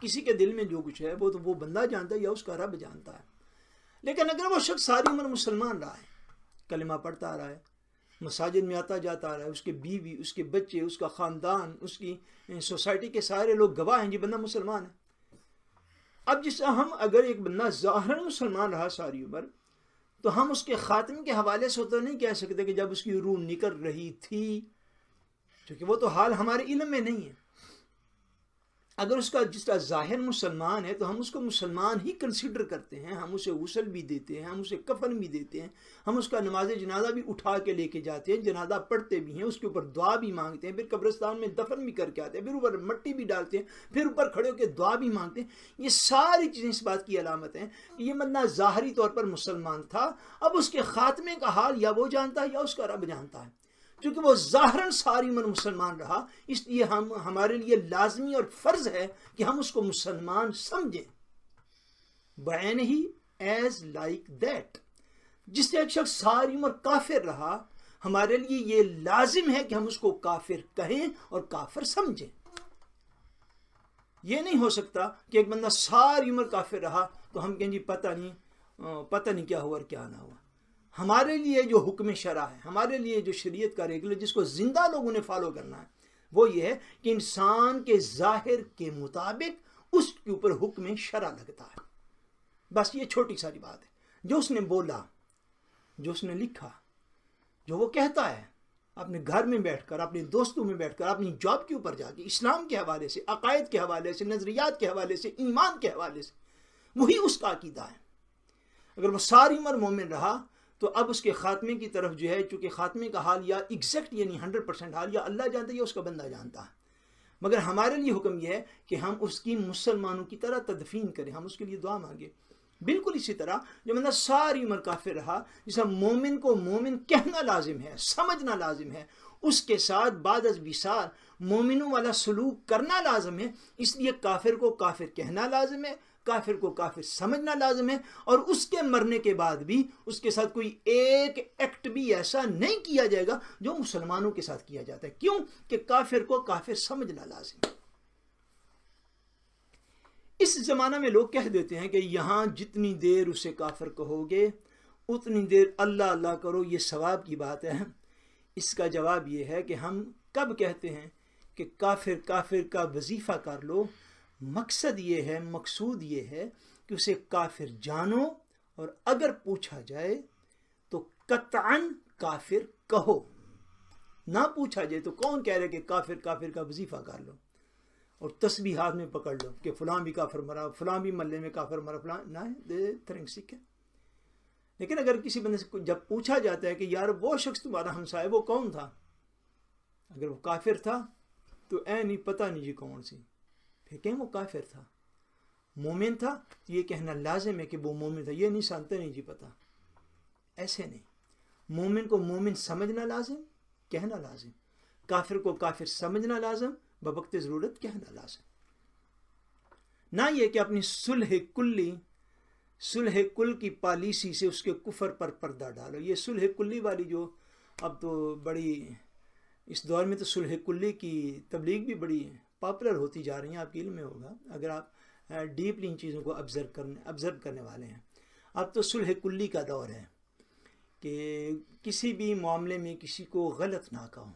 S1: کسی کے دل میں جو کچھ ہے وہ تو وہ بندہ جانتا ہے یا اس کا رب جانتا ہے۔ لیکن اگر وہ شخص ساری عمر مسلمان رہا ہے، کلمہ پڑھتا رہا ہے، مساجد میں آتا جاتا رہا ہے، اس کے بیوی، اس کے بچے، اس کا خاندان، اس کی سوسائٹی کے سارے لوگ گواہ ہیں جی بندہ مسلمان ہے۔ اب جس ہم اگر ایک بندہ ظاہراً مسلمان رہا ساری عمر، تو ہم اس کے خاتمے کے حوالے سے تو نہیں کہہ سکتے کہ جب اس کی روح نکل رہی تھی، کیونکہ وہ تو حال ہمارے علم میں نہیں ہے۔ اگر اس کا جس کا ظاہر مسلمان ہے تو ہم اس کو مسلمان ہی کنسیڈر کرتے ہیں، ہم اسے غسل بھی دیتے ہیں، ہم اسے کفن بھی دیتے ہیں، ہم اس کا نماز جنازہ بھی اٹھا کے لے کے جاتے ہیں، جنازہ پڑھتے بھی ہیں، اس کے اوپر دعا بھی مانگتے ہیں، پھر قبرستان میں دفن بھی کر کے آتے ہیں، پھر اوپر مٹی بھی ڈالتے ہیں، پھر اوپر کھڑے ہو کے دعا بھی مانگتے ہیں۔ یہ ساری چیزیں اس بات کی علامت ہیں کہ یہ بندہ ظاہری طور پر مسلمان تھا، اب اس کے خاتمے کا حال یا وہ جانتا ہے یا اس کا رب جانتا ہے۔ کیونکہ وہ ظاہراً ساری عمر مسلمان رہا، اس لیے ہمارے لیے لازمی اور فرض ہے کہ ہم اس کو مسلمان سمجھیں، بعین ہی ایز لائک دیٹ۔ جس سے ایک شخص ساری عمر کافر رہا، ہمارے لیے یہ لازم ہے کہ ہم اس کو کافر کہیں اور کافر سمجھیں۔ یہ نہیں ہو سکتا کہ ایک بندہ ساری عمر کافر رہا تو ہم کہیں جی پتہ نہیں کیا ہوا اور کیا نہ ہوا۔ ہمارے لیے جو حکم شرع ہے، ہمارے لیے جو شریعت کا ریگولر جس کو زندہ لوگوں نے فالو کرنا ہے، وہ یہ ہے کہ انسان کے ظاہر کے مطابق اس کے اوپر حکم شرع لگتا ہے۔ بس یہ چھوٹی ساری بات ہے۔ جو اس نے بولا، جو اس نے لکھا، جو وہ کہتا ہے اپنے گھر میں بیٹھ کر، اپنے دوستوں میں بیٹھ کر، اپنی جاب کے اوپر جا کے، اسلام کے حوالے سے، عقائد کے حوالے سے، نظریات کے حوالے سے، ایمان کے حوالے سے، وہی اس کا عقیدہ ہے۔ اگر وہ ساری عمر مومن رہا تو اب اس کے خاتمے کی طرف جو ہے، چونکہ خاتمے کا حال یا ایگزیکٹ یعنی 100% حال یا اللہ جانتا ہے یا اس کا بندہ جانتا ہے، مگر ہمارے لیے حکم یہ ہے کہ ہم اس کی مسلمانوں کی طرح تدفین کریں، ہم اس کے لیے دعا مانگیں۔ بالکل اسی طرح جو بندہ ساری عمر کافر رہا، جیسا مومن کو مومن کہنا لازم ہے، سمجھنا لازم ہے، اس کے ساتھ بعد از وصال مومنوں والا سلوک کرنا لازم ہے، اس لیے کافر کو کافر کہنا لازم ہے، کافر کو کافر سمجھنا لازم ہے، اور اس کے مرنے کے بعد بھی اس کے ساتھ کوئی ایک ایکٹ بھی ایسا نہیں کیا جائے گا جو مسلمانوں کے ساتھ کیا جاتا ہے۔ کیوں کہ کافر کو کافر سمجھنا لازم ہے۔ اس زمانہ میں لوگ کہہ دیتے ہیں کہ یہاں جتنی دیر اسے کافر کہو گے اتنی دیر اللہ اللہ کرو، یہ ثواب کی بات ہے۔ اس کا جواب یہ ہے کہ ہم کب کہتے ہیں کہ کافر کافر کا وظیفہ کر لو، مقصد یہ ہے، مقصود یہ ہے کہ اسے کافر جانو، اور اگر پوچھا جائے تو قطعاً کافر کہو۔ نہ پوچھا جائے تو کون کہہ رہے کہ کافر کافر کا وظیفہ کر لو اور تسبیح ہاتھ میں پکڑ لو کہ فلاں بھی کافر مرا، فلاں بھی محلے میں کافر مرا، فلاں نہ سکھ ہے۔ لیکن اگر کسی بندے سے جب پوچھا جاتا ہے کہ یار وہ شخص تمہارا ہمسائے وہ کون تھا، اگر وہ کافر تھا تو نہیں پتہ نہیں جی کون سی، پھر کہیں وہ کافر تھا۔ مومن تھا تو یہ کہنا لازم ہے کہ وہ مومن تھا، یہ نہیں سانتے نہیں جی پتہ، ایسے نہیں۔ مومن کو مومن سمجھنا لازم، کہنا لازم، کافر کو کافر سمجھنا لازم، بوقت ضرورت کہنا لازم۔ نہ یہ کہ اپنی صلح کل کی پالیسی سے اس کے کفر پر پردہ ڈالو۔ یہ صلح کلی والی جو اب تو بڑی اس دور میں تو صلح کلی کی تبلیغ بھی بڑی پاپولر ہوتی جا رہی ہیں، آپ کے علم میں ہوگا اگر آپ ڈیپلی ان چیزوں کو آبزرو کرنے والے ہیں۔ اب تو صلح کلی کا دور ہے۔ کہ کسی بھی معاملے میں کسی کو غلط نہ کہوں.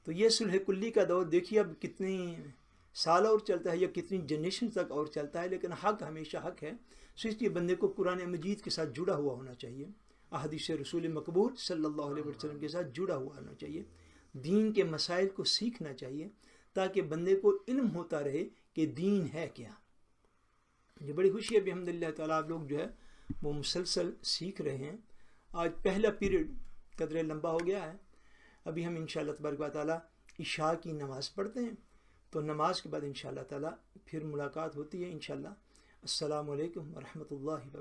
S1: تو یہ صلح کلی کا دور دیکھیے اب کتنی سال اور چلتا ہے یا کتنی جنریشن تک اور چلتا ہے، لیکن حق ہمیشہ حق ہے. سو اس لیے بندے کو قرآن مجید کے ساتھ جڑا ہوا ہونا چاہیے، احادیث رسول مقبول صلی اللہ علیہ وسلم کے ساتھ جڑا ہوا ہونا چاہیے، دین کے مسائل کو سیکھنا چاہیے تاکہ بندے کو علم ہوتا رہے کہ دین ہے کیا. یہ بڑی خوشی ہے بھی الحمدللہ تعالیٰ آپ لوگ جو ہے وہ مسلسل سیکھ رہے ہیں. آج پہلا پیریڈ قدرے لمبا ہو گیا ہے. ابھی ہم انشاءاللہ تبارک و تعالیٰ عشاء کی نماز پڑھتے ہیں، تو نماز کے بعد انشاءاللہ تعالیٰ پھر ملاقات ہوتی ہے انشاءاللہ. السلام علیکم ورحمۃ اللہ وبرکاتہ.